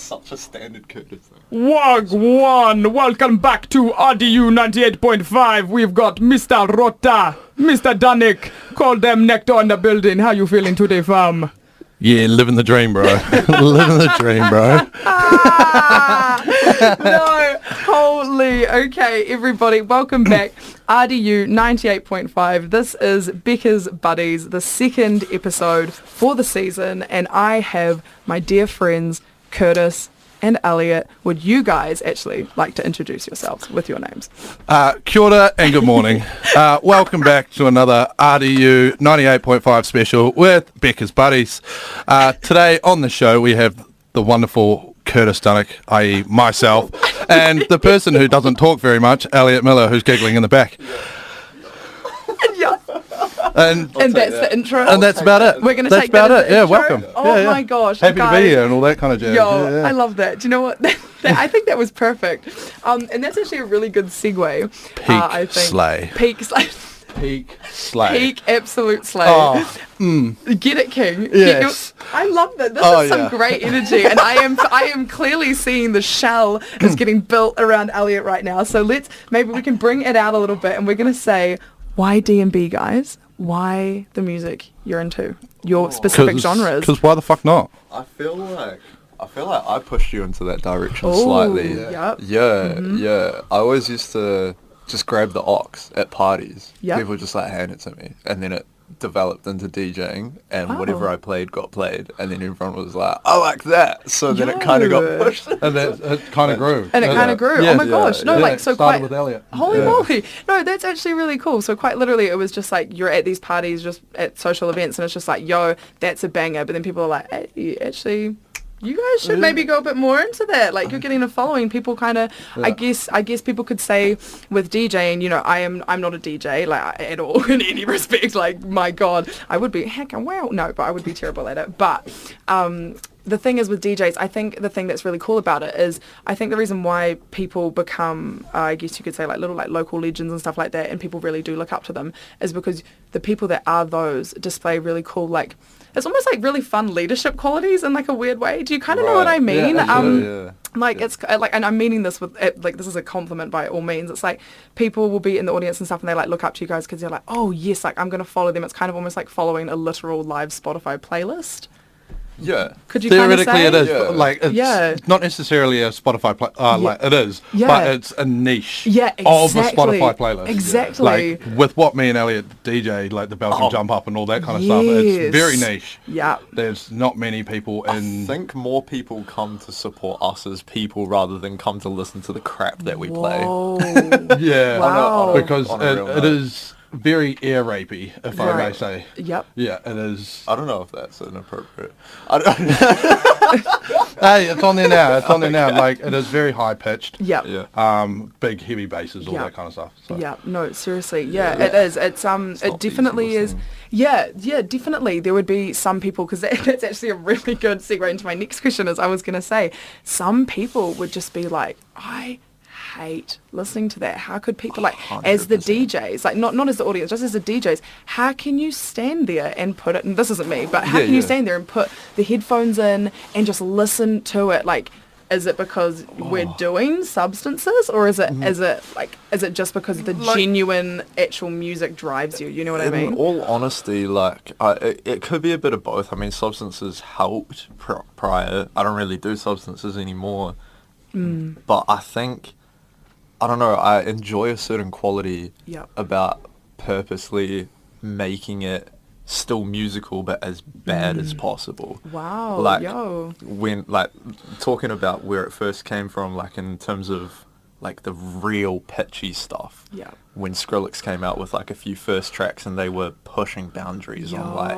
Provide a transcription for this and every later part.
such a standard Kurtis thing. Wagwan! Welcome back to RDU 98.5. We've got Mr. ROTTOR, Mr. ZDUNEK. Call them NEKTOR in the building. How you feeling today, fam? Yeah, living the dream, bro. Living the dream, bro. No, holy. Okay, everybody, welcome back. RDU 98.5. This is Bekahs Buddies, the second episode for the season, and I have my dear friends Kurtis and Elliot. Would you guys actually like to introduce yourselves with your names? Kia ora and good morning. Welcome back to another RDU 98.5 special with Bekahs Buddies. Today on the show we have the wonderful Kurtis ZDUNEK, i.e. myself, and the person who doesn't talk very much, Elliot Miller, who's giggling in the back. Yeah. And that's the intro. And that's about it. We're going to that's take that about as it. the Yeah, intro? welcome. Oh Yeah. my gosh. Happy guys. to be here and all that kind of jazz. Yo, Yeah. I love that. Do you know what? I think that was perfect. And that's actually a really good segue. I think. Slay. Peak slay. Peak slay. Peak absolute slay. Oh, Get it, King. Yes. I love that. This Oh, is some yeah. great energy, and I am clearly seeing the shell is getting built around Elliot right now. So maybe we can bring it out a little bit, and we're gonna say why D&B, guys. Why the music you're into, your specific genres. Because why the fuck not? I feel like I pushed you into that direction Ooh, slightly. yep. Yeah. I always used to just grab the aux at parties. Yep. People would just like hand it to me, and then it developed into DJing, and Oh. whatever I played got played, and then everyone was like, I like that. So then it kind of got Yo. pushed. And it kind of grew. And it kind of grew. Yeah. Oh my gosh. No, yeah. like so Started quite. with Elliot. Holy Yeah. moly. No, that's actually really cool. So quite literally it was just like you're at these parties, just at social events, and it's just like, yo, that's a banger. But then people are like, hey, actually, you guys should maybe go a bit more into that. Like you're getting a following. People kind of, I guess people could say with DJing, you know, I'm not a DJ like at all in any respect. Like my God, I would be but I would be terrible at it. But the thing is with DJs, I think the thing that's really cool about it is I think the reason why people become, I guess you could say like little like local legends and stuff like that, and people really do look up to them, is because the people that are those display really cool, like, it's almost like really fun leadership qualities in like a weird way. Do you kind of know what I mean? Yeah. Like it's like, and I'm meaning this with like, this is a compliment by all means. It's like people will be in the audience and stuff, and they like look up to you guys because they're like, oh yes, like I'm gonna follow them. It's kind of almost like following a literal live Spotify playlist. Yeah. Could you kind of Theoretically, say? it is. Yeah. But, like, it's not necessarily a Spotify like it is, but it's a niche Yeah, of a exactly. Spotify playlist. Exactly. Like with what me and Elliot DJ, like the Belgium jump up and all that kind of stuff. Yes. It's very niche. Yeah. There's not many people I in. think more people come to support us as people rather than come to listen to the crap that we play. Whoa. Yeah, Wow. because on a real it note. is very ear rapey, if I may Right. say. Yep. Yeah, it is. I don't know if that's inappropriate. I don't Hey, it's on there now. It's on there now. Like it is very high pitched. Yep. Yeah. Big heavy basses, all Yeah. that kind of stuff. So. Yeah, no, seriously. Yeah, it is. It's it not definitely easy is. listening. Yeah, definitely. There would be some people, because that's actually a really good segue into my next question, as I was going to say, some people would just be like, I hate listening to that. How could people, like, as the 100%. DJs, like not as the audience, just as the DJs, how can you stand there and put it, and this isn't me, but how can you stand there and put the headphones in and just listen to it? Like, is it because we're doing substances, or is it just because the genuine actual music drives you? You know what I mean? In all honesty, like, it could be a bit of both. I mean, substances helped prior. I don't really do substances anymore. But I think, I don't know, I enjoy a certain quality about purposely making it still musical but as bad as possible. Wow. Like, yo. when, like, talking about where it first came from, like, in terms of, like, the real pitchy stuff. Yeah. When Skrillex came out with, like, a few first tracks and they were pushing boundaries on, like,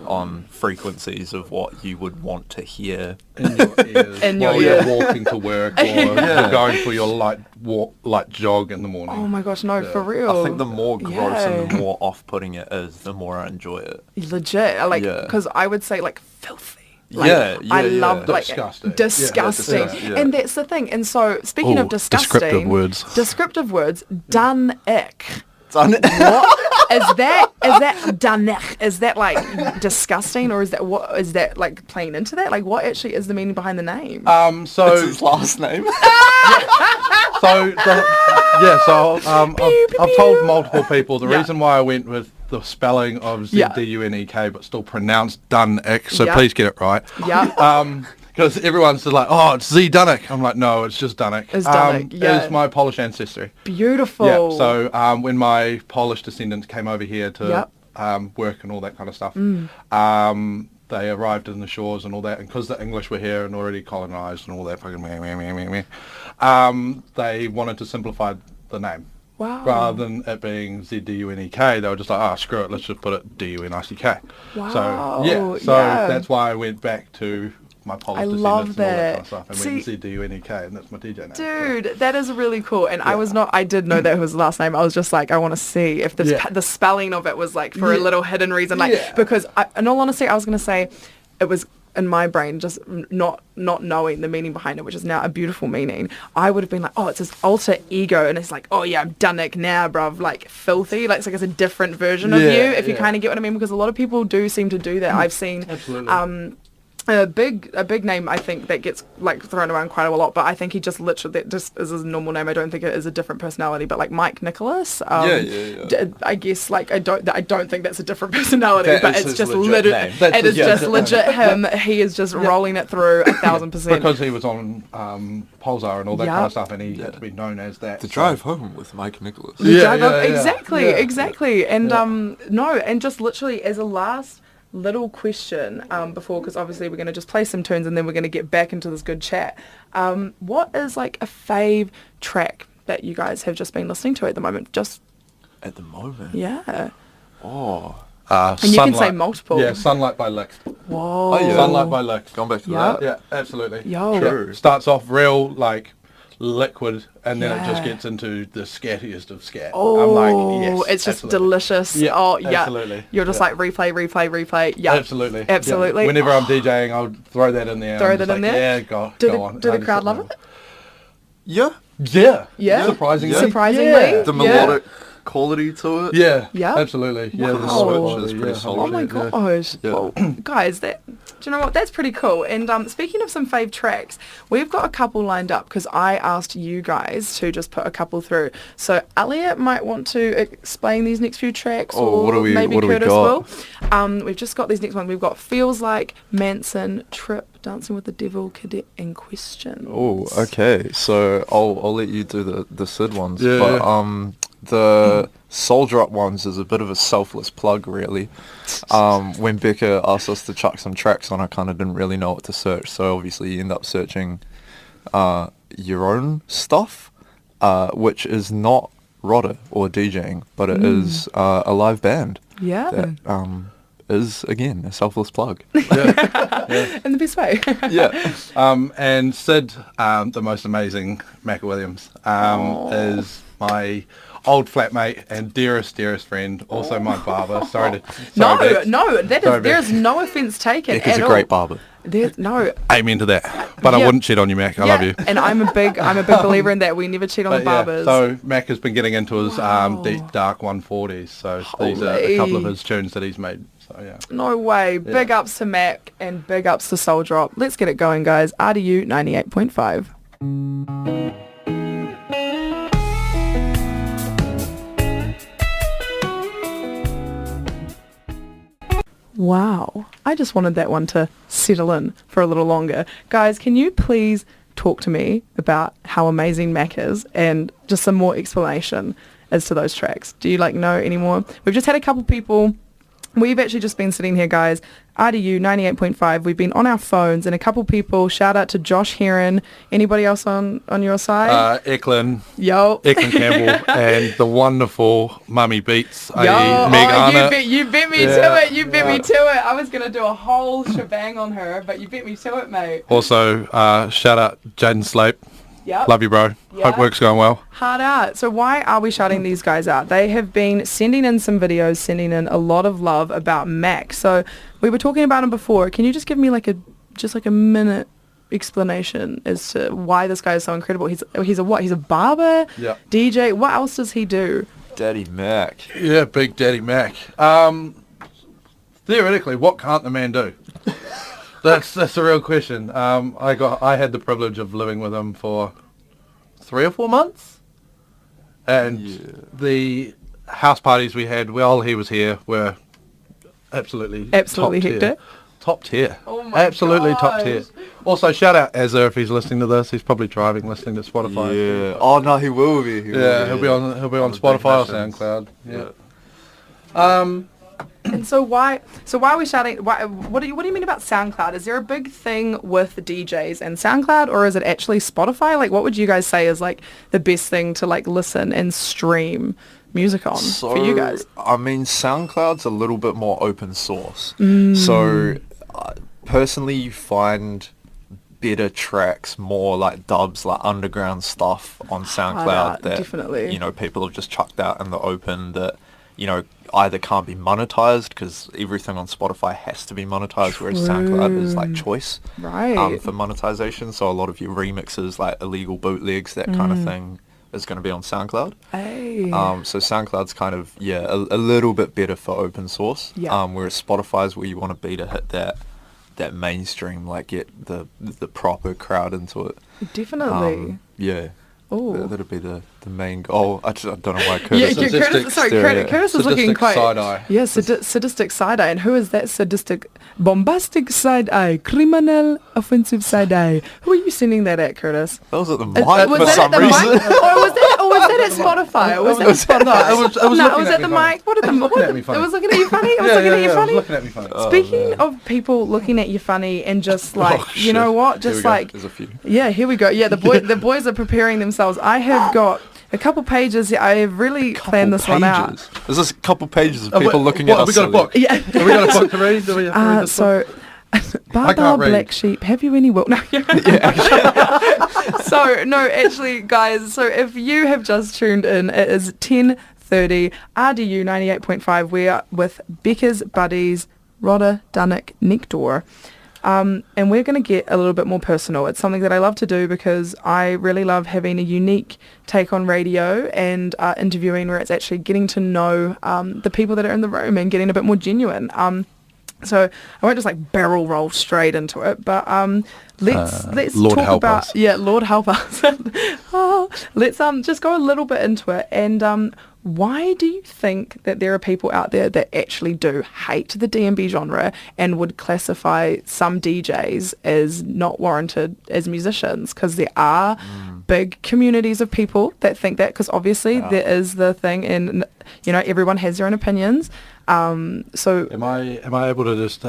on frequencies of what you would want to hear. In your ears In your while ear. you're walking to work or you're going for your light jog in the morning. Oh my gosh, no, for real. I think the more gross and the more off-putting it is, the more I enjoy it. Legit, like, Yeah. because I would say like filthy. Like, Yeah, I yeah, love yeah. like Disgusting. disgusting, Yeah, yeah. and that's the thing. And so speaking Ooh, of disgusting, descriptive words. DUNEK. Done it. that ZDUNEK? Is that like disgusting, or is that like playing into that? Like, what actually is the meaning behind the name? So It's his last name. I've told multiple people the Yeah. reason why I went with the spelling of ZDUNEK but still pronounced DUNEK, so Yeah. please get it right. Yeah. Because everyone's just like, oh, it's ZDUNEK. I'm like, no, it's just DUNEK. It's DUNEK, yeah. It's my Polish ancestry. Beautiful. Yeah, so when my Polish descendants came over here to Yep. work and all that kind of stuff, they arrived in the shores and all that, and because the English were here and already colonised and all that fucking they wanted to simplify the name. Wow. Rather than it being ZDUNEK, they were just like, screw it, let's just put it DUNICK. Wow. So that's why I went back to my Polish I descendants love and all that that. kind of stuff, and went ZDUNEK, and that's my DJ name. Dude, that is really cool. And I did know that was his last name. I was just like, I want to see if the spelling of it was like for a little hidden reason. Like, because in all honesty, I was going to say it was in my brain, just not knowing the meaning behind it, which is now a beautiful meaning. I would have been like, oh, it's his alter ego. And it's like, oh yeah, I'm DUNEK now, bruv. Like filthy. Like, it's a different version of you, if you kind of get what I mean. Because a lot of people do seem to do that. I've seen a big name, I think, that gets like thrown around quite a lot, but I think he just literally, that just is his normal name. I don't think it is a different personality, but like Mike Nicholas. I guess like I don't think that's a different personality, That but is it's his just legit name. it is just legit him. He is just rolling it through 1,000%. Because he was on Pulsar and all that kind of stuff, and he had to be known as that. The drive home with Mike Nicholas. Exactly. And and just literally as a last little question before, because obviously we're going to just play some tunes and then we're going to get back into this good chat. What is like a fave track that you guys have just been listening to at the moment? Just At the moment? Yeah. Oh. And you can say multiple. Yeah, Sunlight by Licht. Whoa. Oh, yeah. Sunlight by Licht. Gone back to Yup. that. Yeah, absolutely. Yo. True. Starts off real, like, liquid, and then it just Yeah. gets into the scattiest of scat. Oh, I'm like, yes, it's just absolutely. delicious. Yeah, Oh, yeah. absolutely. You're just Yeah. like replay. Yeah. Absolutely. Absolutely. Yeah. Whenever I'm DJing, I'll throw that in there. Throw I'm that just in like, there? Yeah, go Do on. the I just crowd sit love there. it? Yeah. Yeah. Yeah? Surprisingly. Yeah. Surprisingly? Yeah. The Yeah. melodic quality to it. Yeah. Yeah? Absolutely. Yeah. The Wow. switch is pretty solid. Oh my Yeah. gosh. Yeah. Well, guys, do you know what? That's pretty cool. And speaking of some fave tracks, we've got a couple lined up because I asked you guys to just put a couple through. So Elliot might want to explain these next few tracks, Oh, or what do we Kurtis got? will. We've just got these next ones. We've got Feels Like, Manson, Trip, Dancing with the Devil, Cadet, and Question. Oh, okay. So I'll let you do the Sid ones. Yeah. But the Soul Drop ones is a bit of a selfless plug, really. When Becca asked us to chuck some tracks on, I kind of didn't really know what to search. So obviously you end up searching your own stuff, which is not ROTTOR or DJing, but it is a live band. Yeah. That is, again, a selfless plug. In the best way. Yeah. And Sid, the most amazing Mac Williams, is my old flatmate and dearest friend, also my barber. Sorry, Bex. No, Sorry, there Bex. is no offence taken Becca's at a all. great barber. No. Amen to that. But I Yeah. wouldn't cheat on you, Mac. I love you. And I'm a big believer in that. We never cheat on the But yeah, barbers. so Mac has been getting into his Wow. deep dark 140s. So these are a couple of his tunes that he's made. So yeah. No way. Big ups to Mac and big ups to Soul Drop. Let's get it going, guys. RDU 98.5. Wow. I just wanted that one to settle in for a little longer. Guys, can you please talk to me about how amazing Mac is and just some more explanation as to those tracks? Do you know any more? We've just had a couple people. We've actually just been sitting here, guys. RDU 98.5. We've been on our phones and a couple people. Shout out to Josh Heron. Anybody else on your side? Eklund Yo. Campbell and the wonderful Mummy Beats, Yo, i.e. Meg Arnott. you beat me to it. You beat me to it. I was going to do a whole shebang on her, but you beat me to it, mate. Also, shout out Jaden Slape. Yep. Love you, bro. Yeah. Hope work's going well. Hard out. So why are we shouting these guys out? They have been sending in some videos, sending in a lot of love about Mac. So we were talking about him before. Can you just give me a minute explanation as to why this guy is so incredible? He's a what? He's a barber? Yeah. DJ? What else does he do? Daddy Mac. Yeah, Big Daddy Mac. Theoretically, what can't the man do? That's the real question. I had the privilege of living with him for 3 or 4 months, and the house parties we had while he was here were absolutely top hectic. tier. Top tier. Oh my Absolutely top tier. gosh. Also, shout out Azza if he's listening to this. He's probably driving, listening to Spotify. Yeah. Oh no, he will be. He'll be on the Spotify or big missions. SoundCloud. Yeah. And so why are we shouting? What do you mean about SoundCloud? Is there a big thing with DJs and SoundCloud, or is it actually Spotify? Like, what would you guys say is like the best thing to like listen and stream music on for you guys? I mean, SoundCloud's a little bit more open source. So personally, you find better tracks, more like dubs, like underground stuff on SoundCloud that definitely. you know, people have just chucked out in the open that, you know, either can't be monetized because everything on Spotify has to be monetized, whereas SoundCloud is like choice for monetization. So a lot of your remixes, like illegal bootlegs, that kind of thing, is going to be on SoundCloud. Hey. So SoundCloud's kind of a little bit better for open source. Whereas Spotify's where you want to be to hit that mainstream, like get the proper crowd into it. Definitely. Oh, That'd be the main goal. I don't know why Kurtis. Curtis is looking quite side-eye. sadistic side eye. And who is that sadistic, bombastic side eye, criminal, offensive side eye? Who are you sending that at, Curtis? That was at the mic Was for that some at the reason. mic? Or was that at Spotify? Or was that at Spotify? it was No, looking it was at at me the funny. mic. What did the looking at me funny. It was looking at you funny. It was Yeah, looking at you it was funny. looking at me funny. Speaking of people looking at you funny and just like, you know what, Here we just go. like, There's a few. yeah, here we go. Yeah, the boys are preparing themselves. I have got a couple pages. I have really planned this one out. There's just a couple pages of people looking at Have us. we got a book? Yeah. Have we got a book to read? Do we have to read this book? So, Baba can't read. Black Sheep, have you any will? No. So, no, actually, guys, so if you have just tuned in, it is 10:30, RDU 98.5. We are with Bekahs buddies, ROTTOR, ZDUNEK, NEKTOR. And we're going to get a little bit more personal. It's something that I love to do because I really love having a unique take on radio and interviewing where it's actually getting to know the people that are in the room and getting a bit more genuine. So I won't just like barrel roll straight into it, but let's Lord talk help about us. Lord help us. Let's just go a little bit into it. And why do you think that there are people out there that actually do hate the D&B genre and would classify some DJs as not warranted as musicians? Because there are big communities of people that think that, because obviously there is the thing, and you know, everyone has their own opinions. So Am I able to just,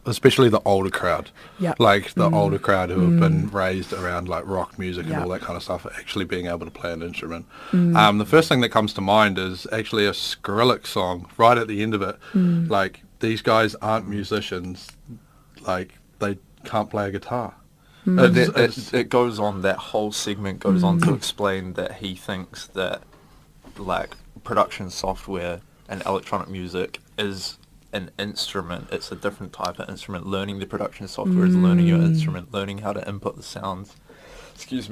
especially the older crowd, like the older crowd who have been raised around like rock music and all that kind of stuff, actually being able to play an instrument. The first thing that comes to mind is actually a Skrillex song right at the end of it. Like, these guys aren't musicians, like they can't play a guitar. It goes on, that whole segment goes on to explain that he thinks that like production software and electronic music is an instrument. It's a different type of instrument. Learning the production software is learning your instrument. Learning how to input the sounds, is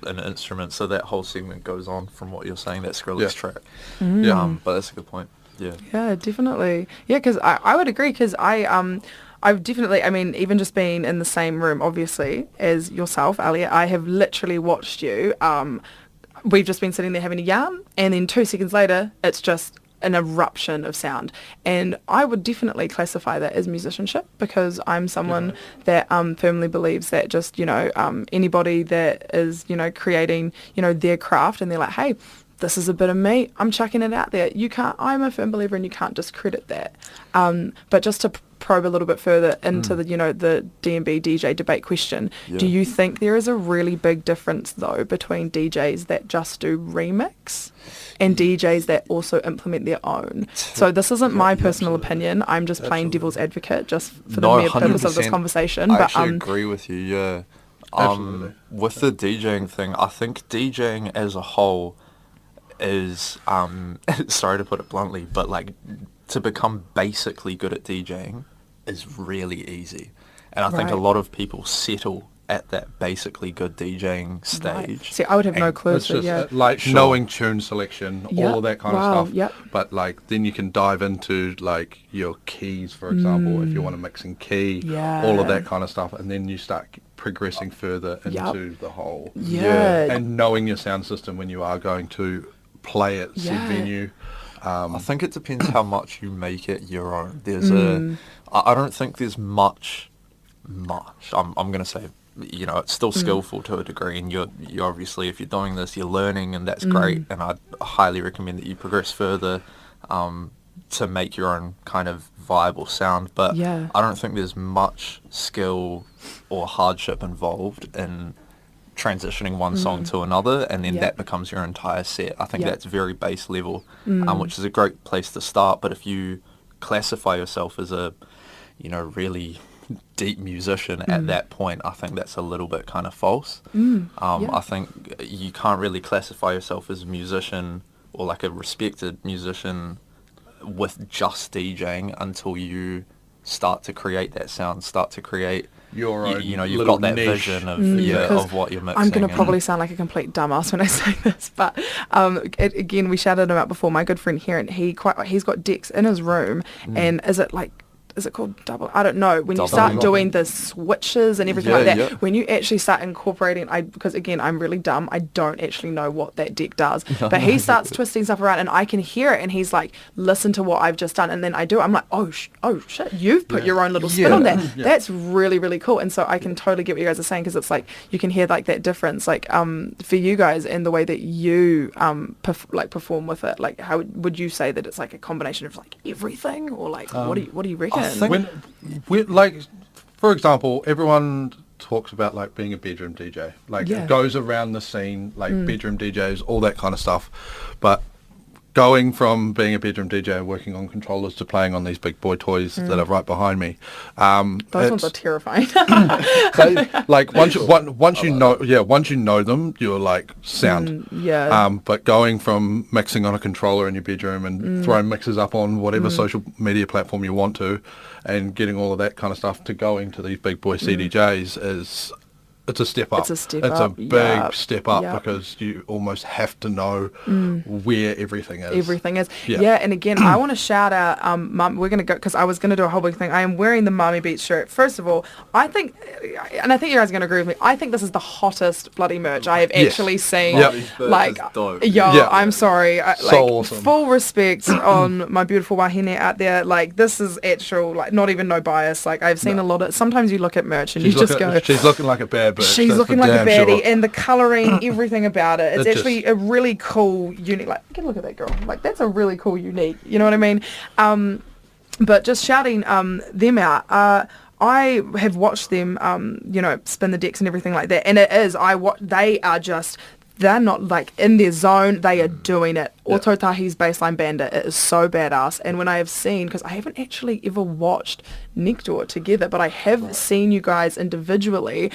an instrument. So that whole segment goes on from what you're saying, that Skrillex track. But that's a good point. Yeah, definitely. Yeah, because I would agree, because I've definitely, I mean, even just being in the same room, obviously, as yourself, Elliot, I have literally watched you. We've just been sitting there having a yarn, and then 2 seconds later, it's just an eruption of sound. And I would definitely classify that as musicianship, because I'm someone that firmly believes that just, you know, anybody that is, you know, creating, you know, their craft, and they're like, hey, this is a bit of me, I'm chucking it out there. I'm a firm believer, and you can't discredit that. But just to probe a little bit further into the, you know, the D&B DJ debate question, do you think there is a really big difference though between DJs that just do remix and DJs that also implement their own? So this isn't my personal opinion. I'm just playing devil's advocate just for the mere purpose of this conversation. I actually agree with you. With the DJing thing, I think DJing as a whole is sorry to put it bluntly, but like, to become basically good at DJing is really easy. And I think a lot of people settle at that basically good DJing stage. Right. See, I would have no clue. It's So, just yeah. like Sure. knowing tune selection, Yep. all of that kind Wow, of stuff. yep. But like then you can dive into like your keys, for example, if you want to mix in key, all of Yeah. that kind of stuff, and then you start progressing further into the whole. Yeah. And knowing your sound system when you are going to play at said Yeah. venue. I think it depends how much you make it your own. There's I don't think there's much. I'm going to say, you know, it's still skillful to a degree, and you're obviously, if you're doing this, you're learning, and that's great, and I highly recommend that you progress further to make your own kind of viable sound, but Yeah. I don't think there's much skill or hardship involved in transitioning one song to another, and then Yep. that becomes your entire set. I think Yep. that's very base level, which is a great place to start, but if you classify yourself as a, you know, really deep musician at that point, I think that's a little bit kind of false. Yeah. I think you can't really classify yourself as a musician or like a respected musician with just DJing until you start to create that sound, start to create Your own you know, you've little got that niche. vision of Because of what you're mixing. I'm going to and- probably sound like a complete dumbass when I say this, but again, we shouted him out before. My good friend Heron, he's got decks in his room, and is it called double? I don't know. When you Double start knot. doing the switches and everything Yeah, like that, yeah. when you actually start incorporating, because again, I'm really dumb. I don't actually know what that deck does. But he starts twisting stuff around, and I can hear it, and he's like, listen to what I've just done. And then I do. I'm like, oh shit, you've put your own little spin on that. Yeah. That's really, really cool. And so I can totally get what you guys are saying, because it's like, you can hear like that difference, like for you guys, and the way that you perform with it. Like, how would you say that it's like a combination of like everything, or like what do you reckon? I think- When like, for example, everyone talks about like being a bedroom DJ, like Yeah. it goes around the scene, like bedroom DJs, all that kind of stuff. But going from being a bedroom DJ and working on controllers to playing on these big boy toys that are right behind me, Those ones are it's- terrifying. like once you know them, you're like sound. Yeah. But going from mixing on a controller in your bedroom and throwing mixes up on whatever social media platform you want to, and getting all of that kind of stuff, to going to these big boy CDJs it's a step up. It's a step It's up, a big yep, step up, yep. because you almost have to know where everything is. Everything is. Yeah. Yeah, and again, I want to shout out, Mum, we're going to go, because I was going to do a whole big thing. I am wearing the Mummy Beats shirt. First of all, I think, and I think you guys are going to agree with me, I think this is the hottest bloody merch I have Yes. actually seen. Yep. Like, It's dope. yo, I'm sorry. So awesome. Full respect on my beautiful wahine out there. Like, this is actual, like, not even no bias. Like, I've seen a lot of, sometimes you look at merch and you just go, She's looking like a bad bitch. she's that's looking for like a damn baddie, sure. and the colouring, everything about it. It's It actually just- a really cool, unique, like, get a look at that girl. Like, that's a really cool, unique, you know what I mean? But just shouting them out, I have watched them, spin the decks and everything like that. And it is, they are just, they're not like in their zone, they are doing it. Ototahi's baseline bandit, it is so badass. And when I have seen, because I haven't actually ever watched NEKTOR together, but I have seen you guys individually,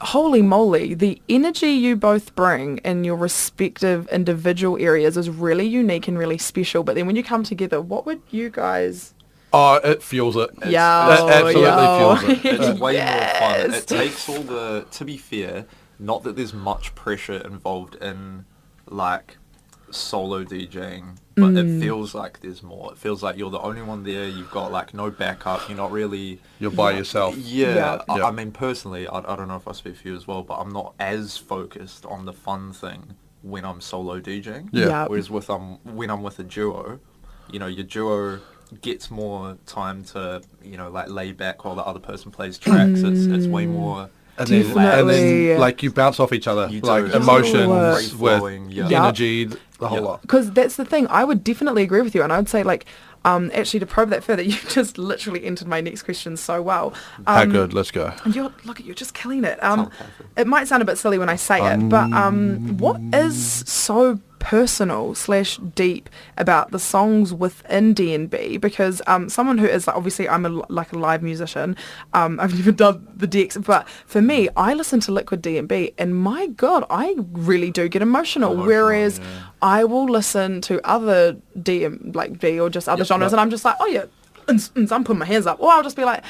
holy moly, the energy you both bring in your respective individual areas is really unique and really special. But then when you come together, what would you guys... Oh, it fuels it. Yo, It absolutely yo. fuels it. It's way more fun. Yes. It takes all the, to be fair, not that there's much pressure involved in like solo DJing, but it feels like there's more. It feels like you're the only one there. You've got like no backup. You're not really. You're by yourself. Yeah, Yeah. I mean personally, I don't know if I speak for you as well, but I'm not as focused on the fun thing when I'm solo DJing. Yeah. Yeah. Whereas when I'm with a duo, your duo gets more time to like lay back while the other person plays tracks. It's way more. And Definitely. then like you bounce off each other, You do. like It's emotions all with free-flowing, yeah. energy, the whole Yeah. lot. Because that's the thing. I would definitely agree with you. And I would say, like, actually, to probe that further, you just literally entered my next question so well. How good? Let's go. And you're just killing it. Perfect. It might sound a bit silly when I say it, but what is so personal / deep about the songs within D&B? Because someone who is, like, obviously I'm a live musician, I've never done the decks, but for me, I listen to Liquid D&B and my God, I really do get emotional, whereas I will listen to other D&B or just other genres and I'm just like, oh yeah, I'm putting my hands up, or I'll just be like,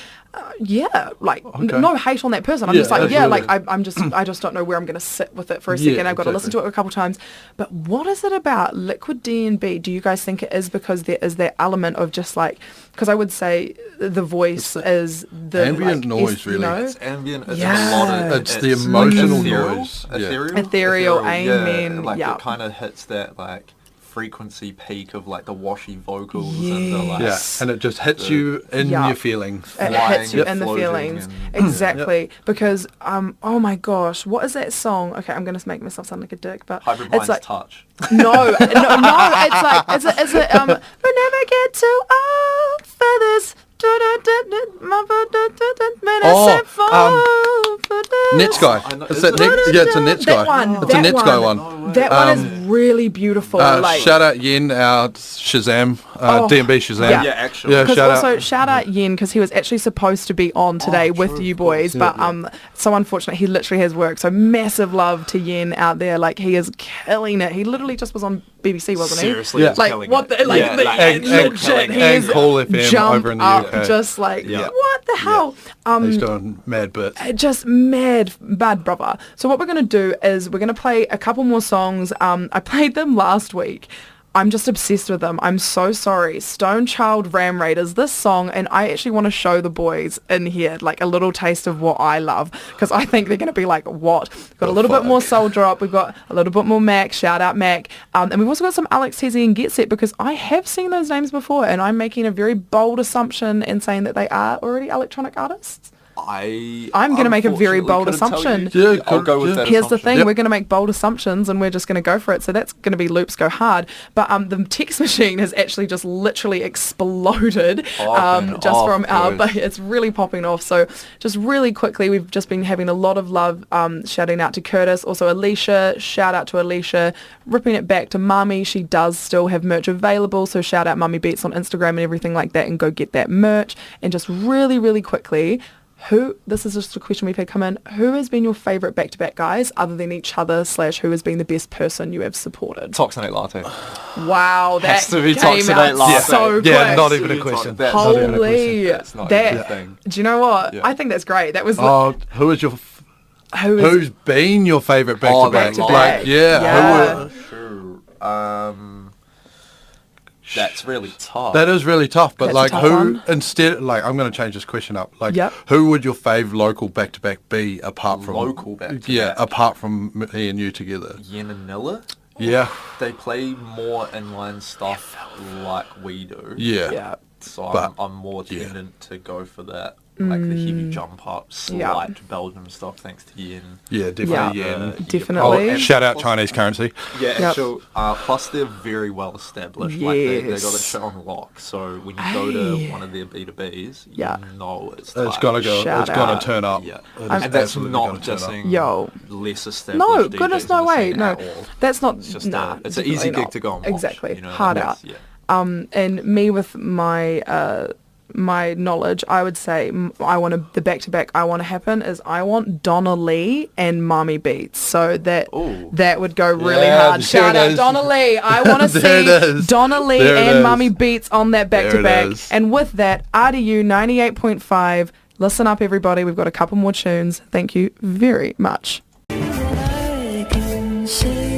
yeah, like Okay. no hate on that person. I'm Yeah, just like, absolutely. like I just don't know where I'm going to sit with it for a second. Yeah, I've got to listen exactly. to it a couple times. But what is it about Liquid D&B? Do you guys think it is because there is that element of just like, because I would say the voice is the ambient like, noise, really. It's ambient. It's Yeah. a lot of. It's the emotional ethereal, noise. Yeah. Ethereal, amen, Yeah, like yeah. it kind of hits that like frequency peak of like the washy vocals and the Yeah, like. Yes. and it just hits you in Yeah. your feelings. It Flying hits you and in the floating feelings. and- Exactly. Because, oh my gosh, what is that song? Okay, I'm going to make myself sound like a dick, but Hybrid it's Mind's like, touch. no, it's like, it's a, we never get too old for this. Netsky. I know- It's is that it? it's a Netsky. That one. It's a that Netsky one. one. That one is really beautiful. like, Shout out Yen, our Shazam, Oh, D&B Shazam. yeah. Yeah, actually. Yeah, Because shout also out. shout out Yen because he was actually supposed to be on today with true, you of boys, course. but so unfortunate he literally has work. So massive love to Yen out there. Like he is killing it. He literally just was on BBC, wasn't he? Seriously, Yeah. it's Like killing what it. the like, Yeah, the, like, legit. He and is Cool FM jump over in the up, UK. just like Yeah. what the hell. He's doing mad bits. Just mad brother. So what we're going to do is we're going to play a couple more songs. I played them last week. I'm just obsessed with them. I'm so sorry. Stone Child Ram Raiders, this song, and I actually want to show the boys in here like a little taste of what I love because I think they're going to be like, what? We've got a little bit more Soul Drop. We've got a little bit more Mac. Shout out Mac. And we've also got some Alex Tezzy and Get Set because I have seen those names before and I'm making a very bold assumption in saying that they are already electronic artists. I'm going to make a very bold assumption. Yeah, I'll go with yeah. that. Here's the assumption. thing, Yep. we're going to make bold assumptions and we're just going to go for it. So that's going to be Loops Go Hard. But the text machine has actually just literally exploded Popping just off, from our, dude. but it's really popping off. So just really quickly, we've just been having a lot of love shouting out to Kurtis. Also Alicia, shout out to Alicia. Ripping it back to Mummy, she does still have merch available. So shout out Mummy Beats on Instagram and everything like that and go get that merch. And just really, really quickly, this is just a question we've had come in, who has been your favourite back-to-back guys other than each other / who has been the best person you have supported? Toxinate Latte. Wow, that Has to be came Toxinate out Latte. so quick. Yeah, not even a question. That's Not even a Holy, That's not even a that, thing. do you know what? Yeah. I think that's great. That was, Oh, who is your... who is, Who's been your favourite back-to-back? back-to-back. Like, yeah, Yeah. who were- True. That's really tough. that is really tough. But That's a like, tough who one. instead? Like, I'm going to change this question up. Like, Yep. who would your fave local back-to-back be apart from Local back-to-back? Yeah, apart from me and you together. Yen and Nilla. Yeah, They play more inline stuff like we do. yeah, yeah. So But- I'm more yeah. tendent to go for that. Like the heavy jump up, Yeah. slight Belgium stuff thanks to Yen. yeah, definitely. Yeah. Yeah. Definitely. Oh, shout out Chinese currency. Yeah, Yep. so plus they're very well established. Like they got Yes. the shit on lock. So when you go to Hey. one of their B2Bs, Yeah. you know it's It's tight. gonna go. Shout it's gonna out. turn up. Yeah, It is and that's absolutely not gonna turn up. dissing Yo. less established. No, DJs goodness, in no the way. scene No, at all. that's not, It's just nah. it's an easy definitely gig not. to go and watch. Exactly. You know? Hard and out. that's- Yeah. And me with my my knowledge, I would say the back-to-back I want to happen is I want Donna Lee and Mummy Beats. So Ooh. that would go really Yeah, hard. there Shout it out is. Donna Lee. I want to There it see is. Donna Lee There it and is. Mummy Beats on that back-to-back. There it is. And with that, RDU 98.5. Listen up, everybody. We've got a couple more tunes. Thank you very much. I can see.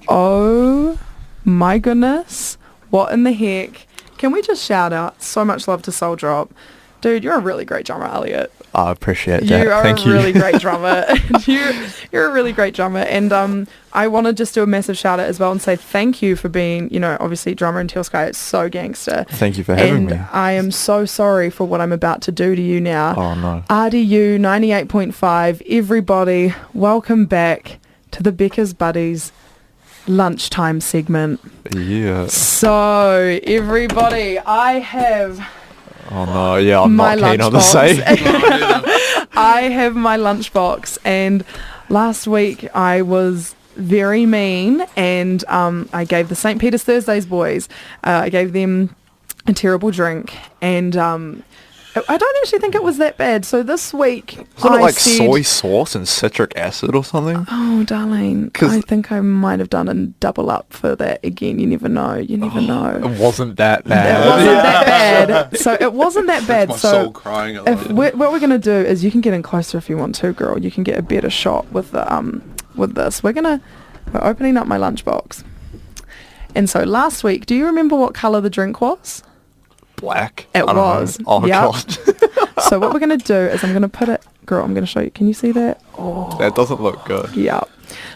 Oh my goodness. What in the heck? Can we just shout out so much love to Soul Drop? Dude, you're a really great drummer, Elliot. I appreciate You are a really great drummer. You're a really great drummer. And I want to just do a massive shout out as well and say thank you for being, obviously drummer in Teal Sky. It's so gangster. Thank you for And I am so sorry for what I'm about to do to you now. Oh no. RDU 98.5. Everybody, welcome back to the Bekahs Buddies lunchtime segment. Yeah. So, everybody, I have Oh no. Yeah, I'm my not keen on the lunchbox. same. I have my lunchbox, and last week I was very mean, and I gave the St. Peter's Thursdays boys, I gave them a terrible drink, and I don't actually think it was that bad. So this week, Wasn't it I like said, soy sauce and citric acid or something? oh, darling, 'Cause- I think I might have done a double up for that again. You never know. You never know. It wasn't that It bad. wasn't that bad. So it wasn't that bad. My So soul crying at if the what we're gonna do is you can get in closer if you want to, girl. You can get a better shot with the with this. We're opening up my lunchbox. And so last week, do you remember what colour the drink was? Black. It I don't know. was. Oh, Yep. God. So what we're gonna do is I'm gonna put it, girl. I'm gonna show you. Can you see that? Oh, That doesn't look good. yeah.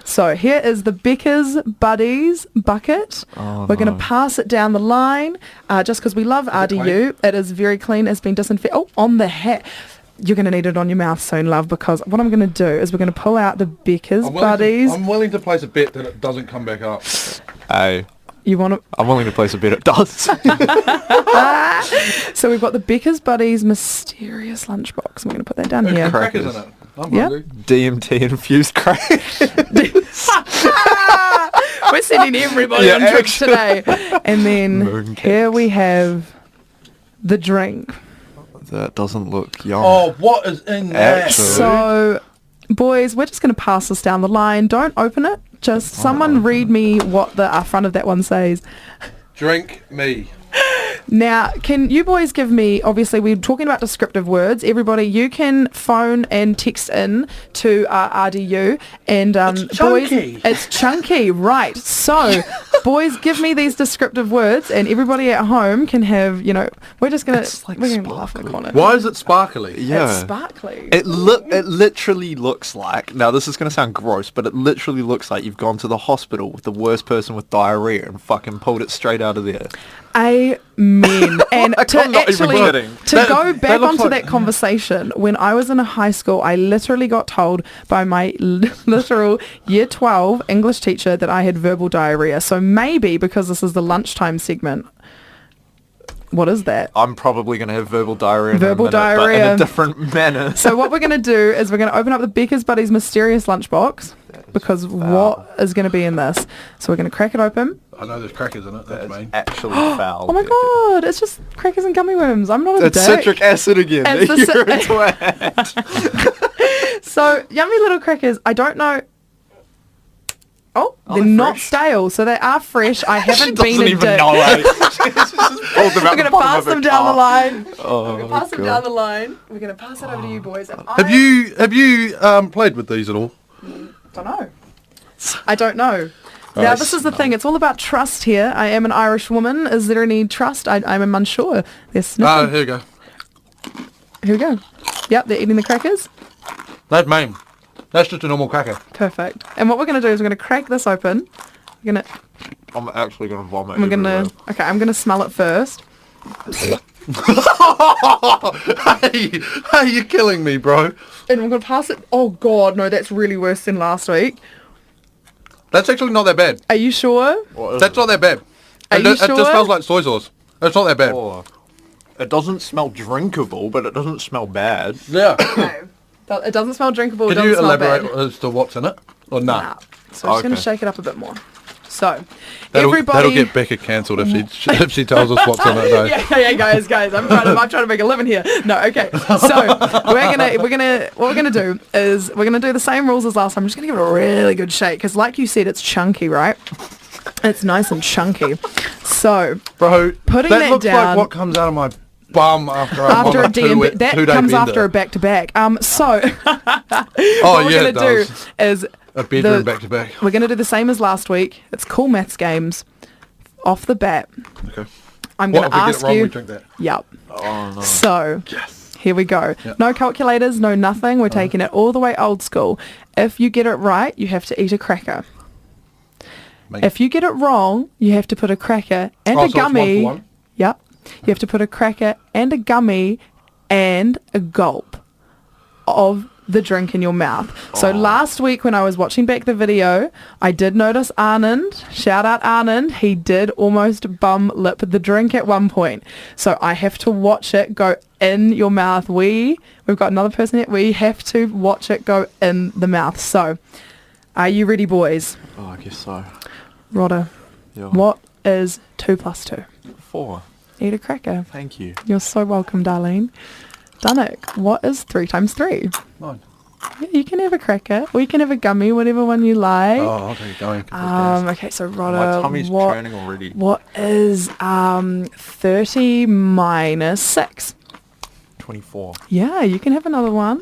So here is the Bekahs Buddies bucket. Oh, We're going no. to pass it down the line just because we love RDU. It is very clean. It's been disinfected. Oh, on the hat. You're going to need it on your mouth soon, love, because what I'm going to do is we're going to pull out the Bekahs Buddies. I'm willing to place a bet that it doesn't come back up. Hey, You want to? I'm willing to place a bet it does. So we've got the Bekahs Buddies mysterious lunchbox. I'm going to put that down There's here. crackers in it. I'm Yep. hungry. DMT infused crack. We're sending everybody Yeah, on trips today. And then Mooncakes. here we have the drink. That doesn't look yum. Oh, what is in that? Actually. So, boys, we're just going to pass this down the line. Don't open it. Just someone read me what the front of that one says. Drink me. Now, can you boys give me, obviously we're talking about descriptive words. Everybody, you can phone and text in to RDU. And It's boys, chunky. it's chunky, right. So, boys, give me these descriptive words and everybody at home can have, we're just going It's to, like we're going to laugh in the sparkly. corner. Why is it sparkly? Yeah. It's sparkly. It literally looks like, now this is going to sound gross, but it literally looks like you've gone to the hospital with the worst person with diarrhea and fucking pulled it straight out of there. Amen. And Like, to I'm not even actually kidding. to That- go that back looks onto like- that conversation, when I was in a high school, I literally got told by my literal year 12 English teacher that I had verbal diarrhea. So maybe because this is the lunchtime segment. What is that? I'm probably going to have verbal diarrhea in Verbal a minute, but in diarrhea. a different manner. So what we're going to do is we're going to open up the Bekahs Buddies mysterious lunchbox because what is going to be in this? So we're going to crack it open. I know there's crackers in it. That's That's mean. actually foul. Oh my god, it's just crackers and gummy worms. I'm not a It's dick. citric acid again. It's the You're ci- a twat. So, yummy little crackers. I don't know. Oh, they're they're not fresh? stale, so they are fresh. I She haven't been doesn't a even dick. know. She's just pulled them out We're the going to bottom pass of her them down the car. line. Oh, We're going to pass them God. down the line. We're going to pass it over to you boys. And Have you played with these at all? don't know. I don't know. Now, this is the thing. It's all about trust here. I am an Irish woman. Is there any trust? I'm unsure. They're sniffing. Here we go. Here we go. Yep, they're eating the crackers. That's mean. That's just a normal cracker. Perfect. And what we're going to do is we're going to crack this open. We're going to... I'm actually going to vomit. We're gonna. everywhere. Okay, I'm gonna smell it first. Hey, you're killing me, bro. And we're gonna pass it. Oh god, no, that's really worse than last week. That's actually not that bad. Are you sure? What is That's not that bad. Are It you just sure? smells like soy sauce. It's not that bad. Oh. It doesn't smell drinkable, but it doesn't smell bad. Yeah. No. It doesn't smell drinkable. It Can you doesn't smell elaborate bad. as to what's in it? Or nah? Nah. So I'm just gonna Okay. shake it up a bit more. So, That'll everybody. get Becca cancelled if she tells us what's in it though. yeah, guys. I'm trying to make a living here. No, okay. So what we're gonna do is we're gonna do the same rules as last time. I'm just gonna give it a really good shake because, like you said, it's chunky, right? It's nice and chunky. So Bro, Putting that that looks down- like what comes out of my bum after after a a DM, that two-day comes bender. after a back-to-back. So Oh what we're yeah, gonna it do does. is A bedroom back to back. we're gonna do the same as last week. It's cool maths games. Off the bat, Okay. I'm What gonna if we get ask it wrong? you. We drink that. Yep. Oh no. So Yes. here we go. Yep. No calculators, no nothing. We're taking it all the way old school. If you get it right, you have to eat a cracker. Mate. If you get it wrong, you have to put a cracker and Oh, a so it's one for gummy. one? Yep. You have to put a cracker and a gummy and a gulp of the drink in your mouth. So last week when I was watching back the video, I did notice Anand, shout out Anand, he did almost bum lip the drink at one point. So I have to watch it go in your mouth. We've got another person here. We have to watch it go in the mouth. So are you ready, boys? Oh, I guess so. Rotter, Yeah. what is 2 + 2? 4. Eat a cracker. Thank you. You're so welcome, Darlene. Dunek, what is 3 times 3? 9. Yeah, you can have a cracker, or you can have a gummy, whatever one you like. Oh, I'll take it going. Okay, so My Rotter, tummy's churning already. what is 30 minus 6? 24. Yeah, you can have another one.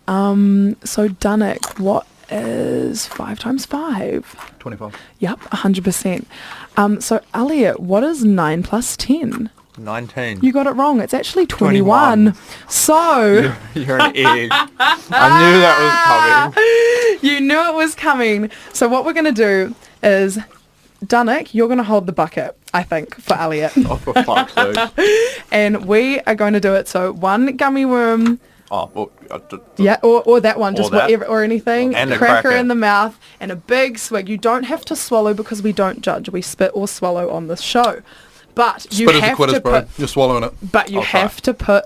So Dunek, what is 5 times 5? 25. Yep, 100%. So Elliot, what is 9 plus 10? 19. You got it wrong. It's actually 21. 21. So You're an egg. I knew that was coming. you knew it was coming. So what we're going to do is, Dunek, you're going to hold the bucket, I think, for Elliot. Oh, for fuck's sake. And we are going to do it. So 1 gummy worm. Oh, well, Yeah, or that one, just that. whatever, or anything. And a cracker cracker. in the mouth and a big swig. You don't have to swallow because we don't judge. We spit or swallow on this show. But you Spit as a have quitters, to bro. put, You're swallowing it. but you I'll try. have to put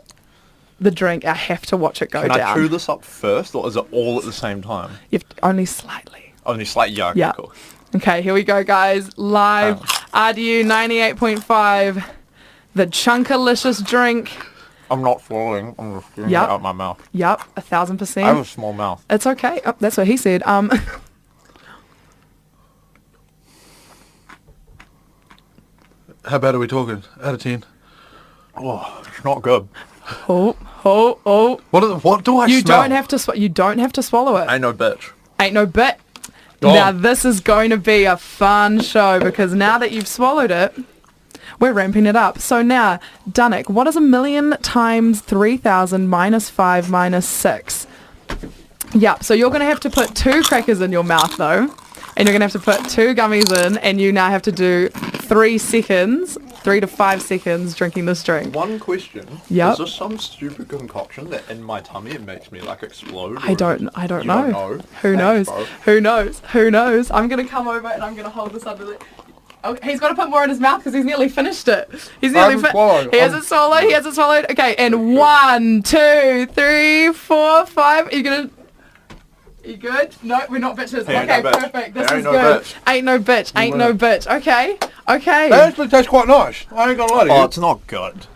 the drink. I have to watch it go Can down. I chew this up first, or is it all at the same time? You've only slightly. Only slight yolk. Yeah. Cool. Okay, here we go, guys. Live, RDU 98.5. The Chunkalicious drink. I'm not swallowing. I'm just getting Yep. it out my mouth. Yup, I have a 1,000%. small mouth. It's okay. Oh, that's what he said. How bad are we talking? Out of 10. Oh, it's not good. oh. What do I You smell? don't have to. You don't have to swallow it. Ain't no bitch. Ain't no bit. Oh. Now this is going to be a fun show because now that you've swallowed it, we're ramping it up. So now, Dunek, what is 1,000,000 times 3,000 minus 5 minus 6? Yep. So you're going to have to put 2 crackers in your mouth though, and you're going to have to put 2 gummies in, and you now have to do 3 seconds, 3 to 5 seconds drinking this drink. One question. Yep. Is this some stupid concoction that in my tummy it makes me like explode? I don't You know. don't know? Who Thanks, knows? bro. Who knows? I'm going to come over and I'm going to hold this under the... Oh, he's got to put more in his mouth because he's nearly finished it. He's nearly haven't swallowed. He hasn't swallowed. He hasn't swallowed. Okay, and 1, 2, 3, 4, 5. Are you going to... You good? No, we're not bitches. Hey, Okay, no bitch. perfect. This Hey, is no good. bitch. Ain't no bitch. Ain't no bitch. Okay. They Okay. actually taste quite nice. I ain't gonna lie to you. Oh, it's not good.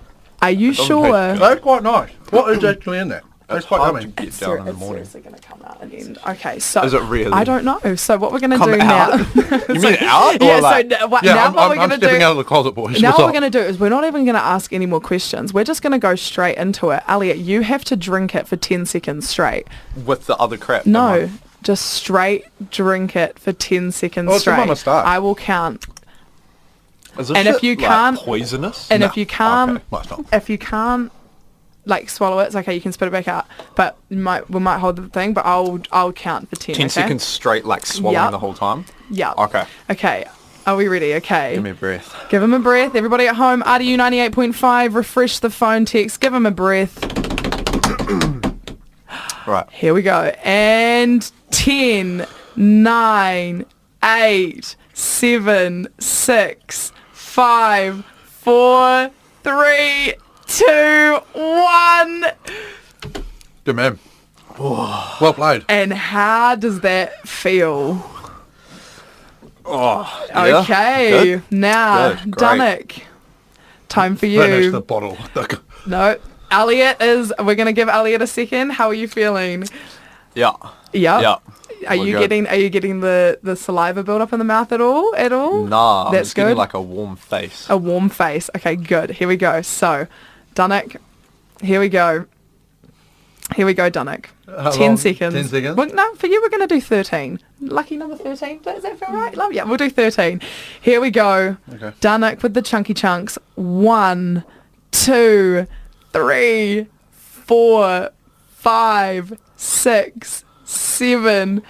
Are you doesn't sure? taste They're quite nice. What is actually in there? It's It's quite hard yummy. to get It's down in the it's morning. seriously going to come out at the end. Okay, so... Is it really? I don't know. So what we're going to Come do out? now... You mean out or Yeah, like? so Yeah, now I'm what we're going to stepping do... out of the closet, boys. Now What's what we're up? going to do is we're not even going to ask any more questions. We're just going to go straight into it. Elliot, you have to drink it for 10 seconds straight. With the other crap? No, just straight drink it for 10 seconds Oh, it's straight. on my start. I will count. Is this And if shit, you like, can't- poisonous? And No. if you can't... Okay, well, it's not. If you can't like swallow it, it's okay, you can spit it back out. But we might hold the thing, but I'll count for 10. 10 okay? seconds straight, like swallowing Yep. the whole time? Yeah. Okay. Okay. Are we ready? Okay. Give me a breath. Give him a breath. Everybody at home, RDU 98.5, refresh the phone text. Give him a breath. Right. Here we go. And 10, 9, 8, 7, 6, 5, 4, 3, 2, 1. Good man. Well played. And how does that feel? Oh, yeah. Okay. Good. Now, Good, great. Dunek. Time for Finish you. the bottle. No. Elliot is... We're going to give Elliot a second. How are you feeling? Yeah. Yep. Yeah. Are We're you good. getting the saliva build up in the mouth at all? Nah, I'm That's just getting good. like a warm face. A warm face. Okay, good. Here we go. So, Dunek, here we go. Here we go, Dunek. How 10 long? seconds. 10 seconds? Well, no, for you we're going to do 13. Lucky number 13. Does that feel right? Love, yeah, we'll do 13. Here we go. Okay. Dunek with the chunky chunks. 1, 2, 3, 4, 5, 6, 7,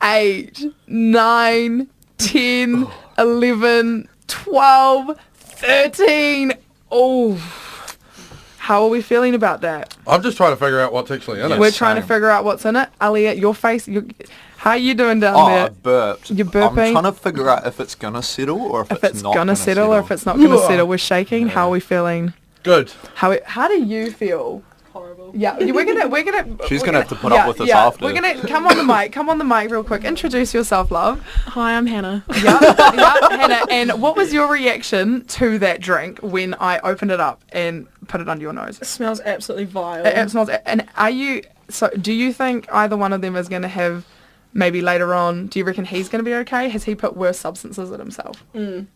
8, 9, 10, 11, 12, 13. Oh, how are we feeling about that? I'm just trying to figure out what's actually in it. We're trying to same. figure out what's in it. Elliot, your face. How are you doing down Oh, I there? burped. You're burping? I'm trying to figure out if it's gonna settle or if, If it's not gonna settle or if it's not gonna settle. We're shaking. How are we feeling? Good. How do you feel? horrible. Yeah, we're gonna. She's we're gonna have to put up with us after. We're gonna come on the mic real quick. Introduce yourself, love. Hi, I'm Hannah. Yeah, Hannah. And what was your reaction to that drink when I opened it up and put it under your nose? It smells absolutely vile. It smells. And do you think either one of them is gonna have? Maybe later on, do you reckon he's going to be okay? Has he put worse substances in himself? Mm.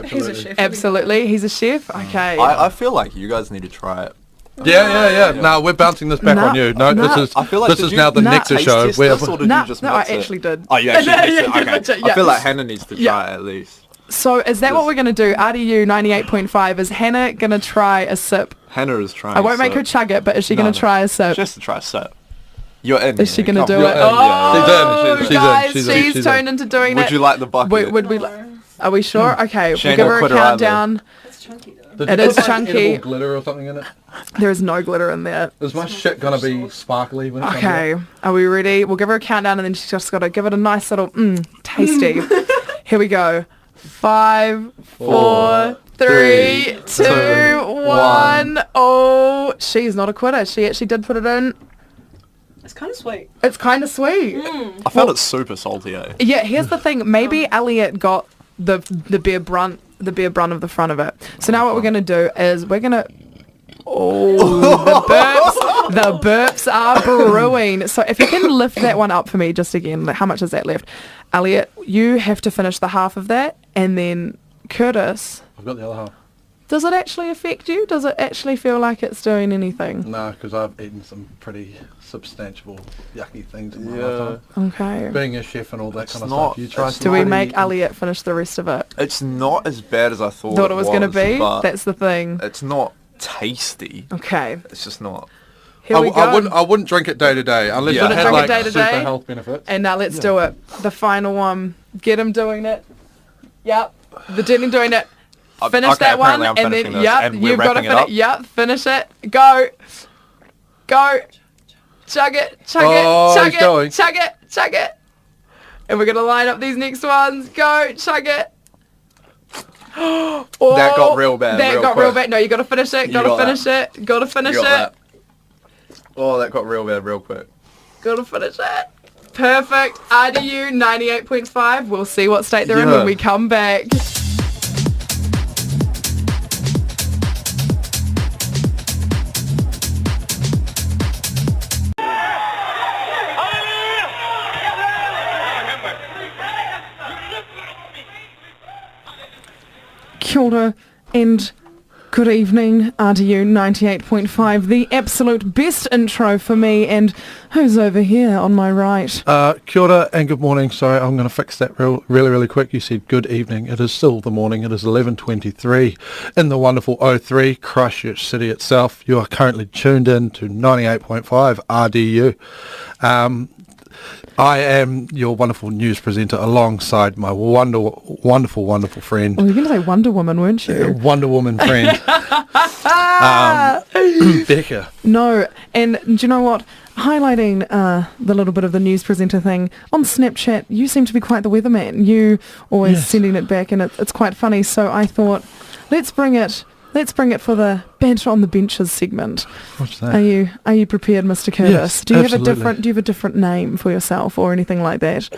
He's a chef. Absolutely. He's a chef? Okay. I feel like you guys need to try it. Yeah. No, we're bouncing this back on you. No, this is I feel like this is now the NEKTOR show. Taste test this, or did you just I mix it? actually did. Oh, you actually mixed it? Okay. Legit, I feel like Hannah needs to try it at least. So is that what we're going to do? RDU 98.5, is Hannah going to try a sip? Hannah is trying. I won't make her chug it, but is she going to try a sip? Just to try a sip. You're in. Is she going to do You're it? in, Oh, She's in. guys, She's in. she's turned into doing it. Would you like the bucket? Would we? Are we sure? Okay, She we'll ain't give no her a quitter either. countdown. It's chunky though. Did It you is put, like, chunky. edible glitter or something in it? There is no glitter in there. Is my shit gonna be sparkly when it comes Okay, are we ready? We'll give her a countdown and then she's just got to give it a nice little tasty. Here we go. 5, 4, 3, 2, 1. Oh, she's not a quitter. She actually did put it in. It's kind of sweet. It's kind of sweet. I found it super salty, eh? Yeah, here's the thing. Maybe Elliot got the bare brunt of the front of it. So now what we're going to do is we're going to... Oh, the burps are brewing. So if you can lift that one up for me just again, how much is that left? Elliot, you have to finish the half of that, and then Kurtis, I've got the other half. does it actually affect you? Does it actually feel like it's doing anything? No, because I've eaten some pretty substantial yucky things in my Yeah. lifetime. Okay. Being a chef and all that kind of not- stuff, you try it's some Do we not make even- Elliot finish the rest of it? It's not as bad as I thought. Thought it was going to be? but That's the thing. It's not tasty. Okay. It's just not. Here we go. I wouldn't drink it day to day unless Yeah. it Wouldn't had drink it like day to super day? health benefits. And now let's do it. The final one. Get him doing it. Yep. Get him doing it. Finish Okay, that one, apparently I'm and then finishing this, yep, and we're you've got to wrapping it finish. up. Yep, finish it. Go, chug it, chug Oh, it, chug he's going. it, chug it, chug it. And we're gonna line up these next ones. Go, chug it. Oh, That got real bad. That real got quick. real bad. No, you got to finish it. You Got to got finish it. Got to finish You it. got that. Oh, that got real bad real quick. Got to finish it. Perfect. RDU 98.5. We'll see what state they're in Yeah. when we come back. Kia ora and good evening, RDU 98.5, the absolute best intro for me, and who's over here on my right? Kia ora and good morning. Sorry, I'm going to fix that really quick. You said good evening. It is still the morning. It is 11:23 in the wonderful O3, Christchurch City itself. You are currently tuned in to 98.5 RDU. I am your wonderful news presenter alongside my wonderful friend, Well, you were going to say Wonder Woman, weren't you? Wonder Woman friend, Becca. No, and do you know what? Highlighting the little bit of the news presenter thing, on Snapchat, you seem to be quite the weatherman. You always Yes. sending it back, and it's quite funny. So I thought, let's bring it for the banter on the benches segment. What's that? Are you prepared, Mr. Kurtis? Yes, do you absolutely. have a different name for yourself or anything like that?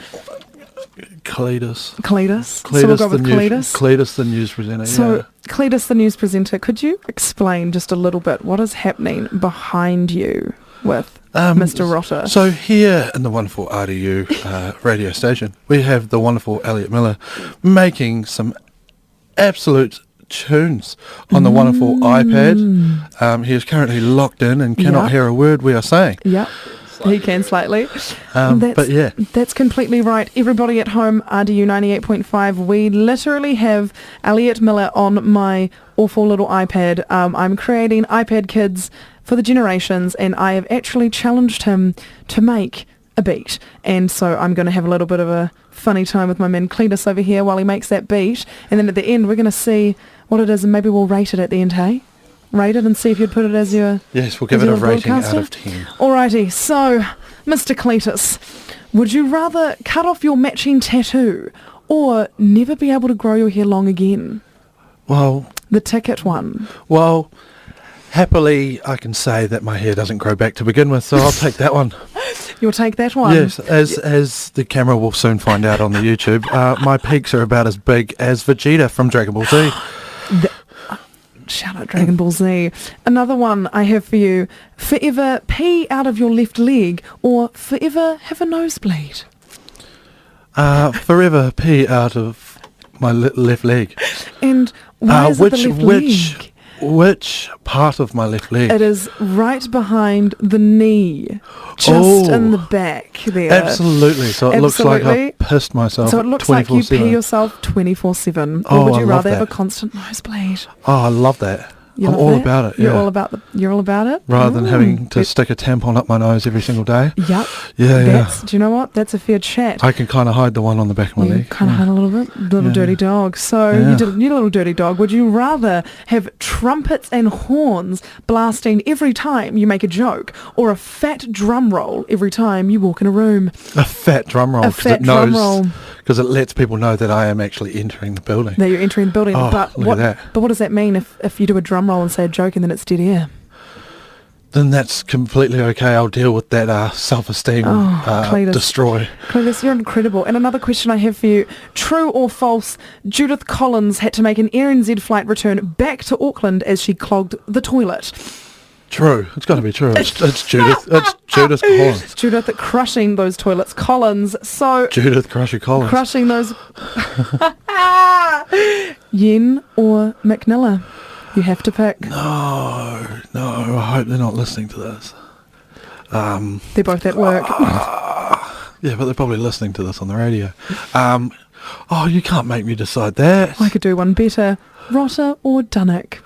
Cletus. Cletus. So we'll go with Cletus. Cletus, the news presenter. So, yeah. Cletus, the news presenter, could you explain just a little bit what is happening behind you with Mr. ROTTOR? So here in the wonderful RDU radio station, we have the wonderful Elliot Miller making some absolute tunes on the wonderful iPad. He is currently locked in and cannot Yep. hear a word we are saying. Yep. He can slightly. But yeah, That's completely right. Everybody at home, RDU 98.5, we literally have Elliot Miller on my awful little iPad. I'm creating iPad Kids for the generations, and I have actually challenged him to make a beat. And so I'm going to have a little bit of a funny time with my man Cletus over here while he makes that beat. And then at the end, we're going to see what it is, and maybe we'll rate it at the end, hey? Rate it and see if you'd put it as your... yes, we'll give Is it a it a rating out broadcaster? of 10. Alrighty, so, Mr. Cletus, would you rather cut off your matching tattoo or never be able to grow your hair long again? Well, The ticket one. Happily, I can say that my hair doesn't grow back to begin with, so I'll take that one. You'll take that one? Yes, as the camera will soon find out on the YouTube, my peaks are about as big as Vegeta from Dragon Ball Z. Shout out Dragon Ball Z. Another one I have for you. Forever pee out of your left leg or forever have a nosebleed? Forever pee out of my left leg. And why is it the left leg? Which part of my left leg? It is right behind the knee, just in the back there. Absolutely. So it looks like I pissed myself. So it looks like you pee yourself 24/7. Or would you rather have a constant nosebleed? Oh, I love that. I'm all about it. You're all about it. Rather than having to stick a tampon up my nose every single day. Yep. Yeah. Do you know what? That's a fair chat. I can kind of hide the one on the back of my leg. Kind of hide a little bit. Little dirty dog. So you little dirty dog. Would you rather have trumpets and horns blasting every time you make a joke, or a fat drum roll every time you walk in a room? A fat drum roll. A fat drum roll. Because it lets people know that I am actually entering the building. That you're entering the building. Oh, but look at that. But what does that mean if you do a drum roll and say a joke and then it's dead air? Then that's completely okay. I'll deal with that self-esteem destroy. Cletus, you're incredible. And another question I have for you. True or false, Judith Collins had to make an Air NZ flight return back to Auckland as she clogged the toilet? True. It's got to be true. It's Judith. It's Judith Collins. Judith crushing those toilets. Collins. So Judith Crusher Collins. Crushing those. Yen or McNilla? You have to pick. No. I hope they're not listening to this. They're both at work. Yeah, but they're probably listening to this on the radio. You can't make me decide that. I could do one better. ROTTOR or DUNEK?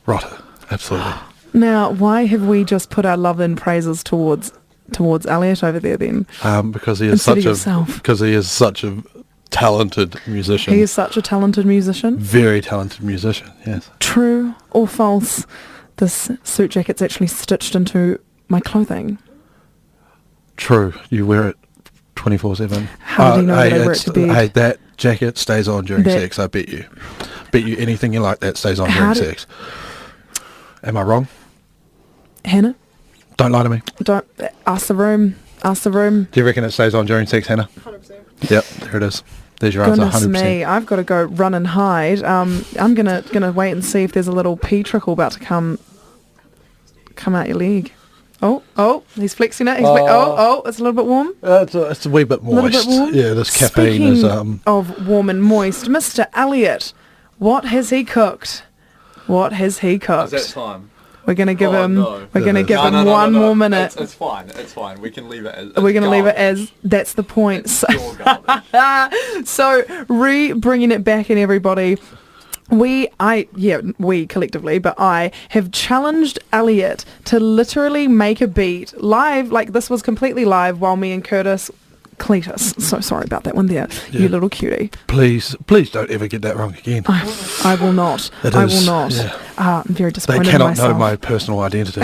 ROTTOR. Absolutely. Now, why have we just put our love and praises towards Elliot over there then? Because he is such a talented musician. He is such a talented musician. Very talented musician, yes. True or false, this suit jacket's actually stitched into my clothing? True. You wear it 24/7. How do you know that I wear it to bed? Hey, that jacket stays on during sex, I bet you. Bet you anything you like that stays on during sex. Am I wrong? Hannah? Don't lie to me. Don't. Ask the room. Do you reckon it stays on during sex, Hannah? 100%. Yep, there it is. There's your answer, 100%. Goodness me, I've got to go run and hide. I'm gonna wait and see if there's a little pee trickle about to come out your leg. Oh, he's flexing it. It's a little bit warm. It's a wee bit moist. A little bit warm. Yeah, this caffeine is... of warm and moist, Mr. Elliot, what has he cooked? Is that time? We're gonna give him. No. We're gonna give him one more minute. It's fine. We can leave it as. We're gonna leave it as. That's the point. So bringing it back in, everybody. We collectively, but I have challenged Elliot to literally make a beat live. Like, this was completely live while me and Kurtis. Cletus. So sorry about that one there, you little cutie. Please don't ever get that wrong again. I will not. I will not. Yeah. I'm very disappointed in myself. They cannot know my personal identity.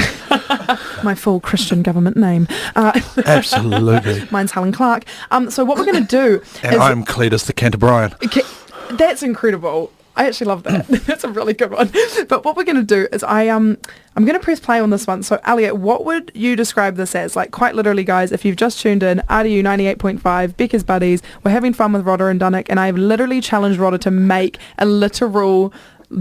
My full Christian government name. Absolutely. Mine's Helen Clark. So what we're going to do and I'm Cletus the Canterbrian. That's incredible. I actually love that. That's a really good one. But what we're going to do is I'm going to press play on this one. So, Elliot, what would you describe this as? Like, quite literally, guys, if you've just tuned in, RDU 98.5, Bekahs Buddies, we're having fun with ROTTOR and DUNEK, and I've literally challenged ROTTOR to make a literal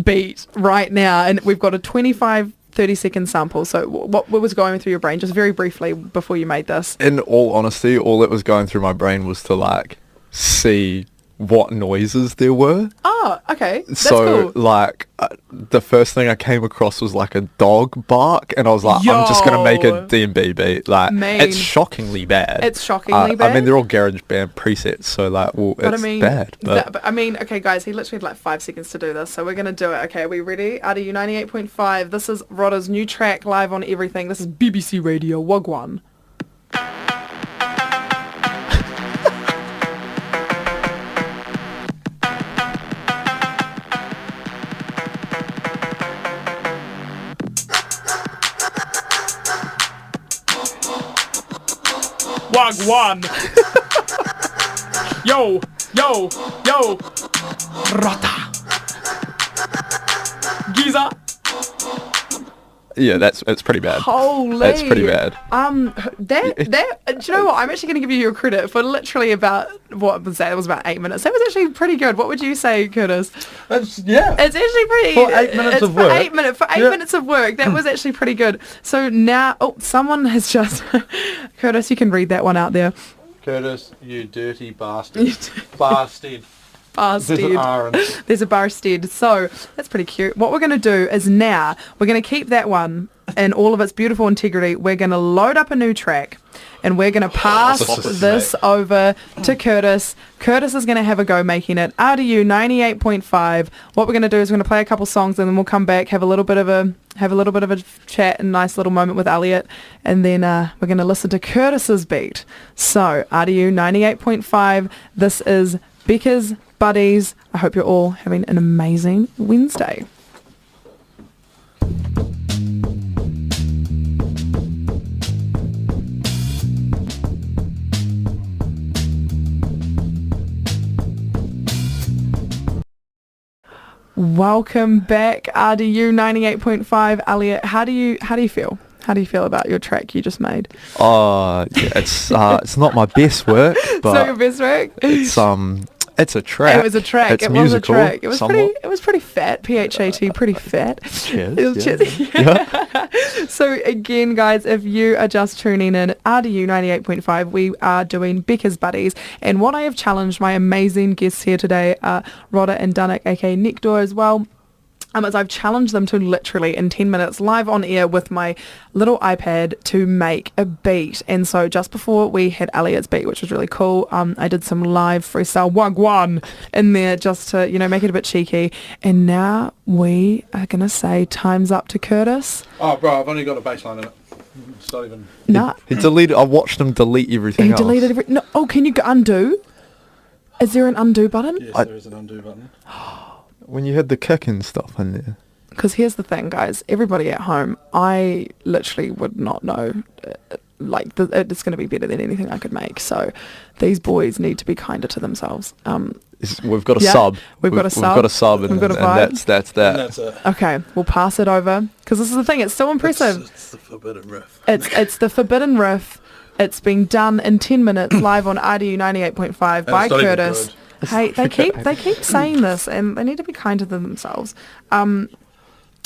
beat right now. And we've got a 30-second sample. So what was going through your brain, just very briefly, before you made this? In all honesty, all that was going through my brain was to, like, see what noises there were. Oh, okay. That's cool. Like, the first thing I came across was like a dog bark, and I was like, I'm just gonna make a D&B beat. Like, it's shockingly bad. Bad. I mean, they're all garage band presets, so like, bad. But I mean, okay, guys, he literally had like 5 seconds to do this, so we're gonna do it. Okay, are we ready? RDU 98.5. This is ROTTOR's new track, live on everything. This is BBC Radio. Wagwan. Wagwan. Yo. ROTTOR. Giza. Yeah, it's pretty bad. Holy. That's pretty bad. Do you know what? I'm actually going to give you your credit for literally about, what was that? It was about 8 minutes. That was actually pretty good. What would you say, Kurtis? Yeah. It's actually pretty. For 8 minutes of work. For 8 minutes of work, that was actually pretty good. So now, someone has just, Kurtis, you can read that one out there. Kurtis, you dirty bastard. Bastard. Bastard. There's an R in it. There's a bastard. So that's pretty cute. What we're going to do is now we're going to keep that one in all of its beautiful integrity. We're going to load up a new track and we're going to pass this over to Kurtis. Kurtis is going to have a go making it. RDU 98.5. What we're going to do is we're going to play a couple songs and then we'll come back, have a little bit of a chat and nice little moment with Elliot, and then we're going to listen to Kurtis's beat. So RDU 98.5. This is Bekahs Buddies. I hope you're all having an amazing Wednesday. Welcome back, RDU 98.5. Elliot, how do you feel? How do you feel about your track you just made? Yeah, it's not my best work, but It's not your best work? it's a track. It was a track. It's It musical, was a track. It was somewhat. pretty fat. PHAT, pretty fat. Cheers, It was yeah. cheers. Yeah. So again, guys, if you are just tuning in, RDU 98.5, we are doing Bekahs Buddies. And what I have challenged my amazing guests here today, ROTTOR and ZDUNEK, aka NEKTOR as well, as I've challenged them to literally in 10 minutes live on air with my little iPad to make a beat. And so just before we had Elliot's beat, which was really cool, I did some live freestyle wagwan in there just to, make it a bit cheeky. And now we are going to say time's up to Kurtis. Oh, bro, I've only got a baseline in it. It's not even... Nah. He deleted. I watched him delete everything He else. deleted every... No, can you undo? Is there an undo button? Yes, there is an undo button. When you had the kick and stuff in there. Because here's the thing, guys. Everybody at home, I literally would not know. It's going to be better than anything I could make. So these boys need to be kinder to themselves. We've got a Yeah, sub. we've got a sub. We've got a sub, and, We've got a and vibe. that's that. And that's it. Okay, we'll pass it over. Because this is the thing. It's so impressive. It's the forbidden riff. It's the forbidden riff. It's been done in 10 minutes live on RDU 98.5 by it's not even Kurtis. good. Hey, they keep saying this, and they need to be kind to themselves.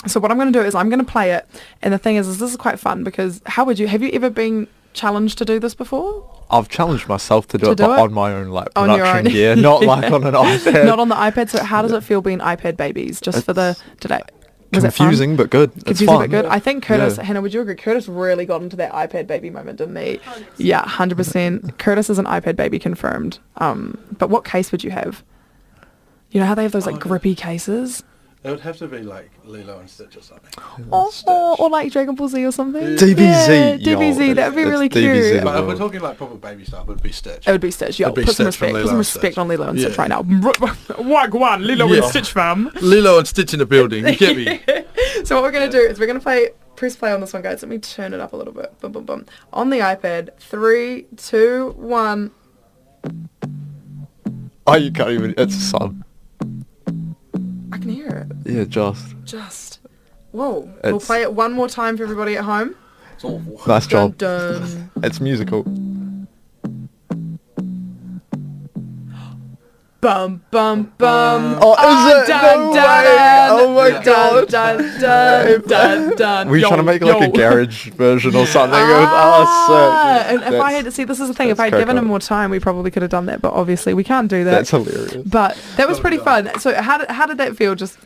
So what I'm going to do is I'm going to play it, and the thing is this is quite fun because have you ever been challenged to do this before? I've challenged myself to do To it, do but it? on my own On your production own. gear, not like on an iPad. Not on the iPad. So how does it feel being iPad babies? Just for the today. Was it fun? Confusing but good. It's Confusing fun. but good. I think Kurtis, Yeah. Hannah, would you agree? Kurtis really got into that iPad baby moment, didn't he? 100%. Yeah, 100%. Kurtis is an iPad baby confirmed. But what case would you have? You know how they have those grippy cases? It would have to be like Lilo and Stitch or something. Or like Dragon Ball Z or something. DBZ, Yeah, yo, DBZ. That would be it's really DBZ. cute. But if we're talking like proper baby stuff, it would be Stitch. It would be Stitch. Yo, It'd be put some Stitch from respect. Lilo Put some and respect Stitch. on Lilo and Stitch Yeah. right now. Wagwan, Lilo Yeah. and Stitch fam. Lilo and Stitch in the building. You get me? So what we're going to do is we're going to press play on this one, guys. Let me turn it up a little bit. Boom, boom, boom. On the iPad. 3, 2, 1. Oh, you can't even. It's a sub. I can hear it. Yeah, Just. Whoa. We'll It's- play it one more time for everybody at home. It's awful. Nice Dun, job. dun. It's musical. Bum, bum, bum. Oh, is it? Dun, No dun, way. dun. Oh my Dun, God. dun, dun, dun, dun. Were you trying to make like a yo. garage version or something? Ah, Oh, sick. and if I had to see, this is the thing. If I had that's given him crack-up. more time, we probably could have done that. But obviously, we can't do that. That's hilarious. But that was pretty fun. So how did that feel? Just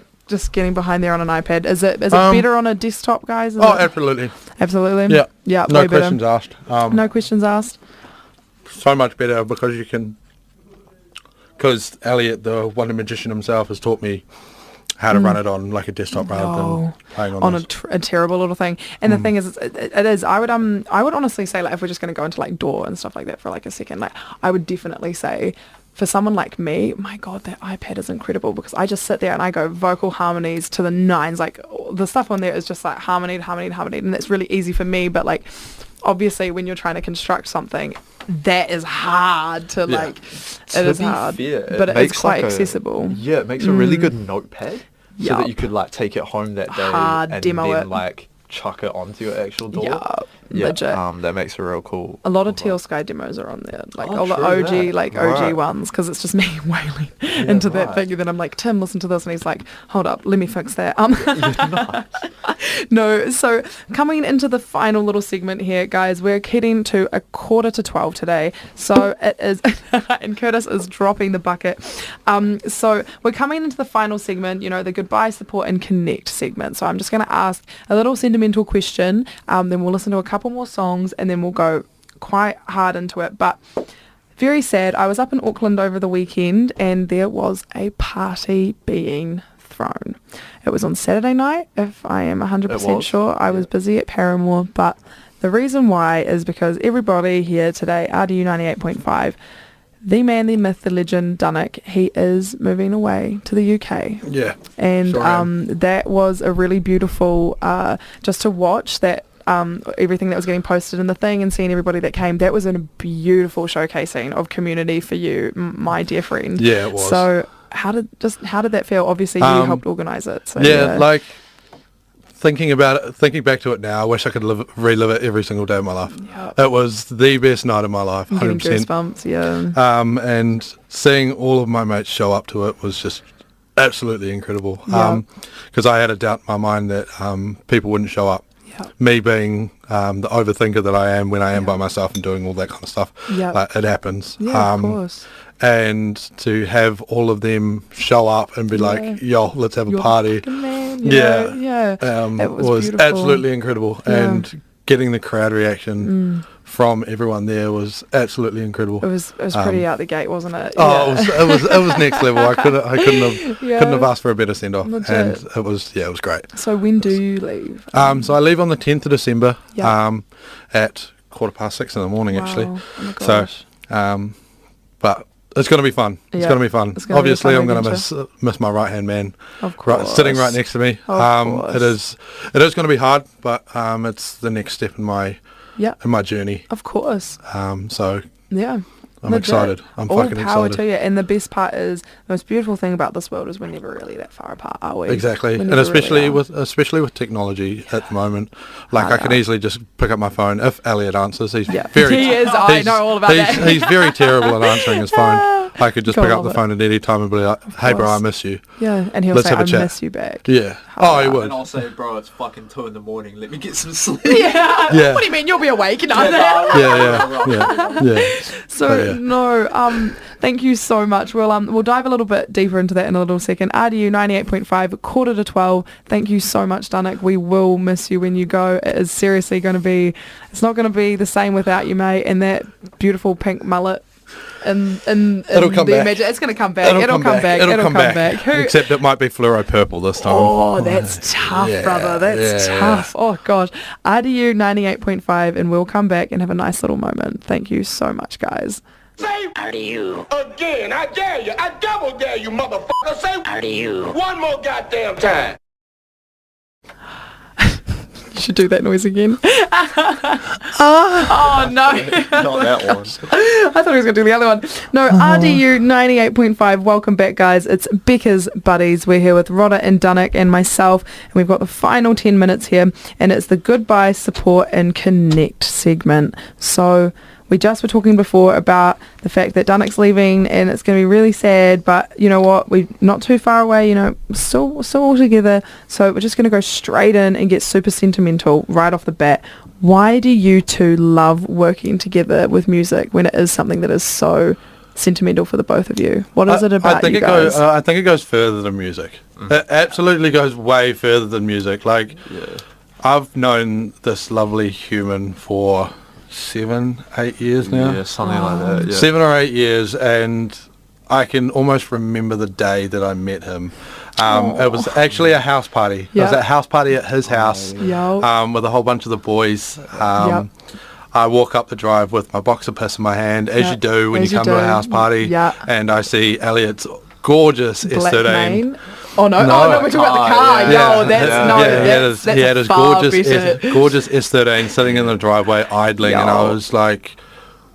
getting behind there on an iPad. Is it better on a desktop, guys? Is Oh, it- absolutely. absolutely. Yeah. Yeah. No way better. questions asked. No questions asked. So much better because you can... Because Elliot, the Wonder Magician himself, has taught me how to run it on like a desktop rather than playing on a this. a terrible little thing. And the thing is, it is. I would honestly say, like, if we're just going to go into like DAW and stuff like that for like a second, like, I would definitely say, for someone like me, my God, that iPad is incredible because I just sit there and I go vocal harmonies to the nines. Like, the stuff on there is just like harmony, and that's really easy for me. But like, obviously, when you're trying to construct something, that is hard to like. It is hard, but it is quite accessible. Yeah, it makes a really good notepad. So Yup. that you could like take it home that day Hard and demo then it. like chuck it onto your actual door. Yeah, legit. That makes it real cool. A lot of Teal Sky demos are on there, like Oh, all the true OG, that. like OG ones, because it's just me wailing into that thing, and then I'm like, Tim, listen to this, and he's like, hold up, let me fix that. No, so coming into the final little segment here, guys, we're heading to 11:45 today, so it is, and Kurtis is dropping the bucket. So we're coming into the final segment, you know, the goodbye, support, and connect segment. So I'm just going to ask a little sentimental question, then we'll listen to a couple more songs, and then we'll go quite hard into it. But very sad, I was up in Auckland over the weekend, and there was a party being thrown. It was on Saturday night, if I am 100% sure. I was busy at Paramore, but the reason why is because everybody here today, RDU 98.5, the man, the myth, the legend, ZDUNEK, he is moving away to the UK. Yeah. And sure that was a really beautiful, just to watch that, everything that was getting posted in the thing and seeing everybody that came. That was a beautiful showcasing of community for you, my dear friend. Yeah, it was. So how did that feel? Obviously, you helped organise it. So like thinking back to it now, I wish I could relive it every single day of my life. Yep. It was the best night of my life, 100%. Goosebumps, yeah. And seeing all of my mates show up to it was just absolutely incredible. Because I had a doubt in my mind that people wouldn't show up. Yep. Me being the overthinker that I am when I am by myself and doing all that kind of stuff, it happens. Yeah, of course. And to have all of them show up and be like, yo, let's have a party. Man, it was beautiful. Absolutely incredible. And getting the crowd reaction from everyone there was absolutely incredible. It was pretty out the gate, wasn't it? Oh, it was next level. I couldn't have asked for a better send off, and it was great. So when do you leave? So I leave on the 10th of December. Yep. At 6:15 in the morning, actually. Oh my gosh. So, but it's going to be fun. It's going to be fun. Obviously, I'm going to miss my right hand man, of course, sitting right next to me. Of course. It is going to be hard, but it's the next step in my journey. Of course. So yeah. I'm excited. I'm all fucking power excited. to you. And the best part is, the most beautiful thing about this world is we're never really that far apart, are we? Exactly. And especially with technology at the moment, like I can easily just pick up my phone if Elliot answers. He's very I know all about that. He's very terrible at answering his phone. I could just pick up the phone at any time and be like, hey bro, I miss you. Yeah, and he'll Let's say, have a I chat. miss you back. Yeah. Oh, he would. And I'll say, bro, it's fucking 2 in the morning. Let me get some sleep. Yeah. Yeah. What do you mean? You'll be awake, you know? Yeah. So, thank you so much. We'll dive a little bit deeper into that in a little second. RDU 98.5, 11:45. Thank you so much, ZDUNEK. We will miss you when you go. It is seriously going to be, it's not going to be the same without you, mate, and that beautiful pink mullet. It'll come back. It's going to come back. It'll come back. Except it might be fluoro purple this time. Oh, that's tough, brother. That's tough. Oh, gosh. RDU 98.5, and we'll come back and have a nice little moment. Thank you so much, guys. Say RDU again. I dare you. I double dare you, motherfucker. Say RDU one more goddamn time. You should do that noise again. Oh, no. Not that one. I thought he was going to do the other one. No, RDU 98.5. Welcome back, guys. It's Bekahs Buddies. We're here with ROTTOR and ZDUNEK and myself, and we've got the final 10 minutes here, and it's the goodbye, support, and connect segment. So we just were talking before about the fact that ZDUNEK's leaving, and it's going to be really sad, but you know what? We're not too far away, you know, still all together. So we're just going to go straight in and get super sentimental right off the bat. Why do you two love working together with music when it is something that is so sentimental for the both of you? What is it about you guys? I think it goes further than music. It absolutely goes way further than music. Like, I've known this lovely human for 7-8 years now. Yeah, something like that. Yeah. 7 or 8 years, and I can almost remember the day that I met him. It was actually a house party. It was a house party at his house with a whole bunch of the boys. I walk up the drive with my box of piss in my hand, as you do when you come to a house party, and I see Elliot's gorgeous S13. Oh no, we're talking about the car. He had his gorgeous S13 sitting in the driveway idling, and I was like,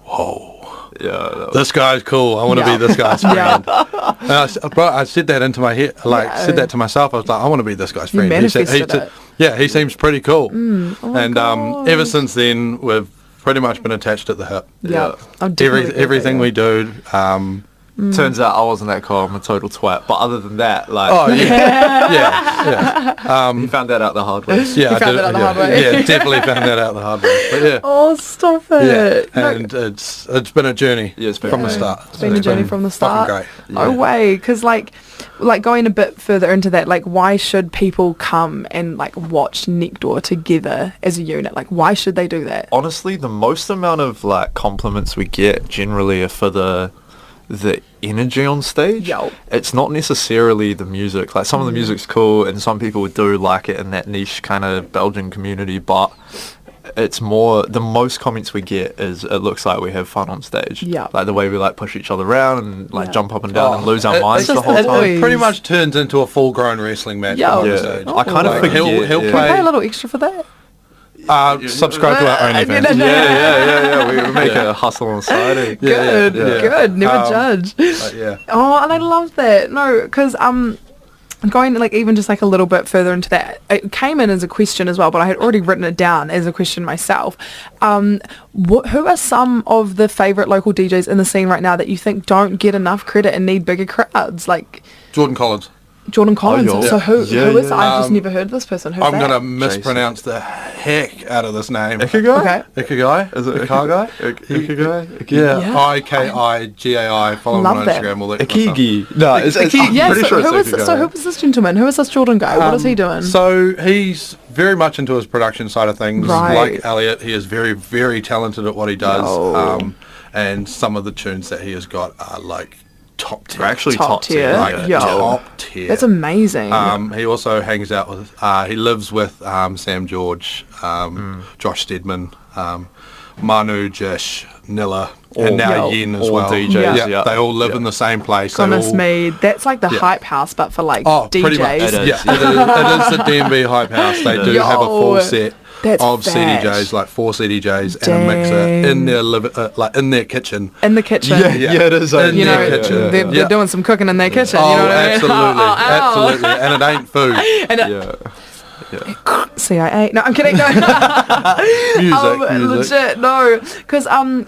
whoa. Yeah, this guy's cool. I want to be this guy's friend. And I said that into my head, said that to myself. I was like, I want to be this guy's friend. Yeah, he seems pretty cool. Oh my And God. ever since then, we've pretty much been attached at the hip. Yeah. I'll definitely agree with Everything that, we do. Turns out I wasn't that cool. I'm a total twat. But other than that, like, Oh yeah, yeah. you found that out the hard way. Yeah, You found it out the hard way. Yeah, definitely found that out the hard way. But yeah, Oh, stop yeah, it. No, and it's been a journey. Yeah, it's been from the great. start. it's been a journey from the start. Fucking great. No way. Because, like going a bit further into that, like, why should people come and, like, watch NEKTOR together as a unit? Like, why should they do that? Honestly, the most amount of like compliments we get generally are for the energy on stage. Yo. It's not necessarily the music. Like some of the music's cool and some people do like it in that niche kind of Belgian community, but it's more, the most comments we get is it looks like we have fun on stage. Yeah. Like the way we like push each other around and like Yeah. jump up and down and lose our It- minds it's the whole just- time. It pretty much turns into a full-grown wrestling match Yeah. on Yeah. stage. I kind of Like, forget. he'll yeah. Can we pay a play- little extra for that? Subscribe to our OnlyFans. Yeah. We make a hustle on the side. eh? Good, yeah. good. Never judge. But yeah. Oh, and I love that. No, because going like even just like a little bit further into that, it came in as a question as well, but I had already written it down as a question myself. Who are some of the favourite local DJs in the scene right now that you think don't get enough credit and need bigger crowds? Like Jordan Collins. Jordan Collins. yo. So who Yeah, is? yeah. I've just never heard of this person. Who's I'm that? going to mispronounce the heck out of this name. Ikigai? Okay. Ikigai? Is it Ikigai? Ikigai? Yeah. Yeah. I-K-I-G-A-I. Follow him Love on that. Instagram. All that kind of stuff. Ikigi. No, it's I'm Yeah, pretty so sure it's who was Ikigai. who was this gentleman? Who is this Jordan guy? What is he doing? So he's very much into his production side of things. Right. Like Elliot, he is very, very talented at what he does. Yo. And some of the tunes that he has got are like top tier. They're actually Top top tier. tier. like Yo. top tier. That's amazing. He also hangs out with, he lives with Sam George, Josh Stedman, Manu, Jish, Nilla, and now Yo. Yen as All well. DJs, yeah. They all live Yeah. in the same place. They Goodness all, me, that's like the Yeah. hype house, but for like pretty much. DJs. It is. Yeah, it is the DMV Hype House. They do Yo, have a full set that's of fat. CDJs, like 4 CDJs and a mixer in their like in their kitchen. In the kitchen. Yeah, it is. In You know, their kitchen. they're Yeah. doing some cooking in their kitchen. Oh, you know what I mean? absolutely, Ow, ow, ow. absolutely, and it ain't food. And Yeah. CIA. No, I'm kidding. No. Music. Legit, no. Because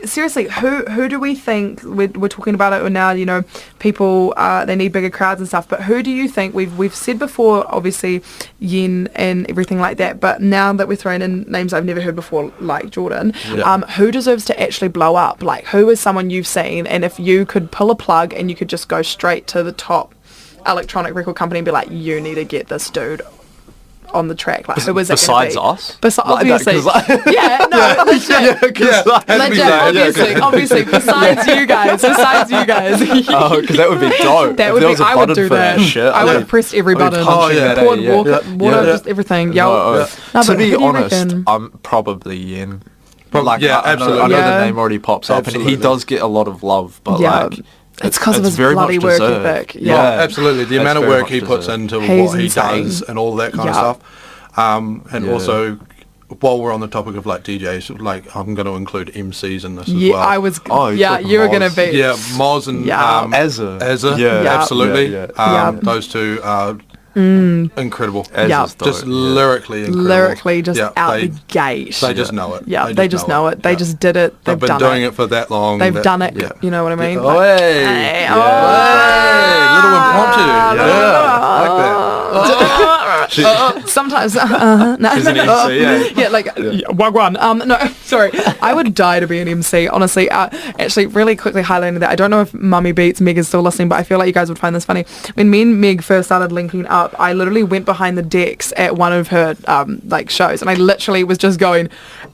seriously, who do we think we're talking about it now? You know, people they need bigger crowds and stuff. But who do you think we've said before? Obviously, Yen and everything like that. But now that we're throwing in names I've never heard before, like Jordan, who deserves to actually blow up? Like, who is someone you've seen? And if you could pull a plug and you could just go straight to the top electronic record company and be like, you need to get this dude on the track, like who was it Besides gonna be? us? Besides, Like that, obviously, 'cause like- yeah, no, legit, Yeah, because legit, obviously, besides you guys, because that would be dope. that If would there be. was a I would button do for that. shit, I would I'd have pressed every I'd be button, punching yeah. that poured out, yeah. water, Yeah. just everything. Yo, No, no, to but be who do you honest, reckon? I'm probably Yen. Yeah, I absolutely. know Yeah. the name already pops up, and Absolutely. he does get a lot of love, but Yeah. like It's 'cause of his very bloody much work deserved. ethic. Yeah, Yeah. absolutely. The It's amount of very work much he puts deserved. into He's what he insane. does and all that kind of Yeah. stuff. And Yeah. also, while we're on the topic of like DJs, like I'm going to include MCs in this as Yeah, well. I was. Oh, you're yeah, talking you were gonna Moz. be. Yeah, Moz and Yeah. Azza. Yeah. Yeah. absolutely. Yeah, Yeah. Those two are incredible. As Yeah. is dope, Just yeah. lyrically incredible. Lyrically, just Yeah, out they, the gate. They just know it. Yeah, they just know it. They Yeah. just did it. They've been done doing it. it for that long. They've that- done it. Yeah. You know what I mean? Oh, hey. Hey, Yeah. Hey, little impromptu. Yeah, like that. Sometimes, no, She's an MC, yeah. yeah, like wagwan. No, sorry, I would die to be an MC. Honestly, actually, really quickly highlighting that. I don't know if Mummy Beats Meg is still listening, but I feel like you guys would find this funny. When me and Meg first started linking up, I literally went behind the decks at one of her like shows, and I literally was just going,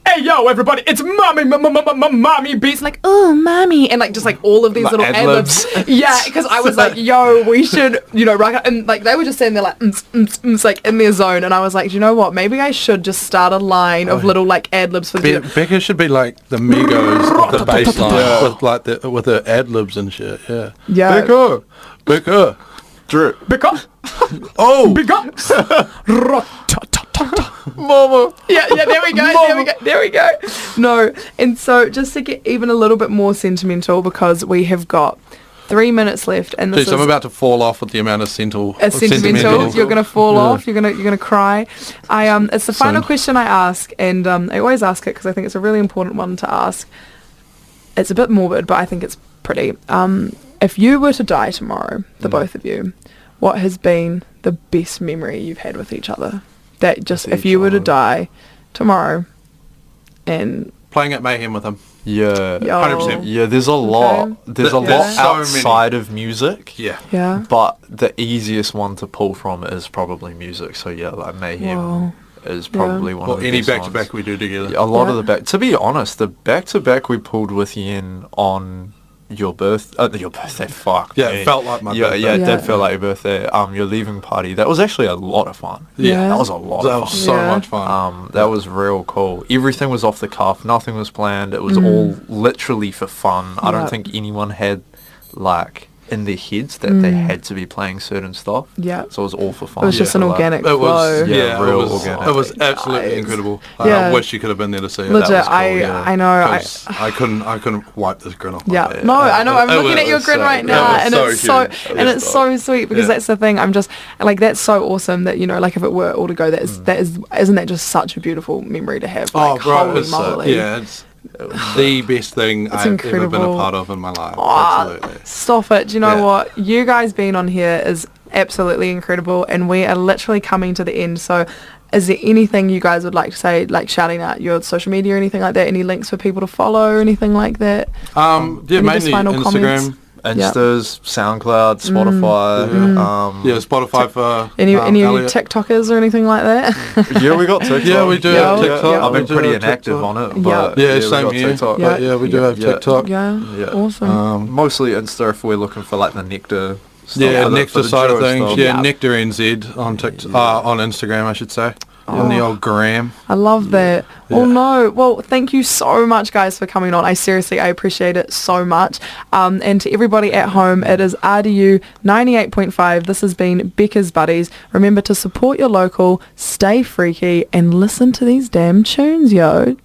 "Hey yo, everybody, it's Mummy Beats," like, "Oh, Mummy," and like just like all of these Like little ad-libs. ad-libs. Yeah, because I was like, "Yo, we should," you know, rock out. And like they were just standing there like, like in their zone, and I was like, you know what? Maybe I should just start a line of little like ad-libs for the. Becca should be like the Migos of the bass line with like with her ad libs and shit. Yeah. Yeah. Becca. Drip. Bekahs. Oh. Bekahs. Mama. Yeah, there we go. No, and so just to get even a little bit more sentimental, because we have got 3 minutes left, and this Jeez, I'm is about to fall off with the amount of sentimental. You're gonna fall off. You're gonna cry. It's the final question I ask, and I always ask it because I think it's a really important one to ask. It's a bit morbid, but I think it's pretty. If you were to die tomorrow, the both of you, what has been the best memory you've had with each other? That just, if you were to die tomorrow, and playing at Mayhem with him. Yeah, 100%. Yeah, there's a lot. There's a lot so outside of music. Yeah. Yeah. But the easiest one to pull from is probably music. So yeah, like Mayhem is probably one of the any best back-to-back ones. we do together. A lot of the back. To be honest, the back-to-back we pulled with Yen on your birthday. Fuck. Yeah, me. it felt like my Yeah, birthday. yeah, it Yeah. did feel like your birthday. Your leaving party. That was actually a lot of fun. Yeah. That was a lot That of was fun. so Yeah. much fun. That was real cool. Everything was off the cuff. Nothing was planned. It was all literally for fun. I Yeah. don't think anyone had like in their heads that they had to be playing certain stuff. Yeah. So it was all for fun. It was just an organic It flow. was, Yeah, real it was, organic. it was absolutely Guys. incredible. Yeah. I wish you could have been there to see it. Legit, was cool, I yeah. know. 'Cause I couldn't wipe this grin off my Yeah, face. no, I know. I'm It looking at your was grin so- right it now, was and so it's so cute. and it's so sweet because Yeah. that's the thing. I'm just like that's so awesome that like if it were all to go, that is isn't that just such a beautiful memory to have? Like, Oh, bro, holy it's moly. it's the best thing I've ever been a incredible. part of in my life. Aw, Absolutely. stop it. Do you know Yeah. what? You guys being on here is absolutely incredible, and we are literally coming to the end. So is there anything you guys would like to say, like shouting out your social media or anything like that? Any links for people to follow or anything like that? Yeah, Any just mainly final Instagram. comments? Instas, SoundCloud, Spotify. Yeah, Spotify for Any of you Elliot. TikTokers or anything like that? Yeah, we got TikTok. Yeah, we do have Yeah. TikTok. Yeah. I've been We do pretty have inactive TikTok. on it, Yeah. but Yeah, we same got here. TikTok. But yeah, we do have Yeah. TikTok. Yeah. Yeah. Awesome. Mostly Insta if we're looking for like the NEKTOR stuff. Yeah, for the NEKTOR side of duo things. stuff. Yeah, Yeah. NEKTOR NZ on TikTok, on Instagram, I should say. On the old gram. I love that. Yeah. Oh no. Well, thank you so much guys for coming on. I appreciate it so much. And to everybody at home, it is RDU 98.5. This has been Bekahs Buddies. Remember to support your local, stay freaky, and listen to these damn tunes, yo.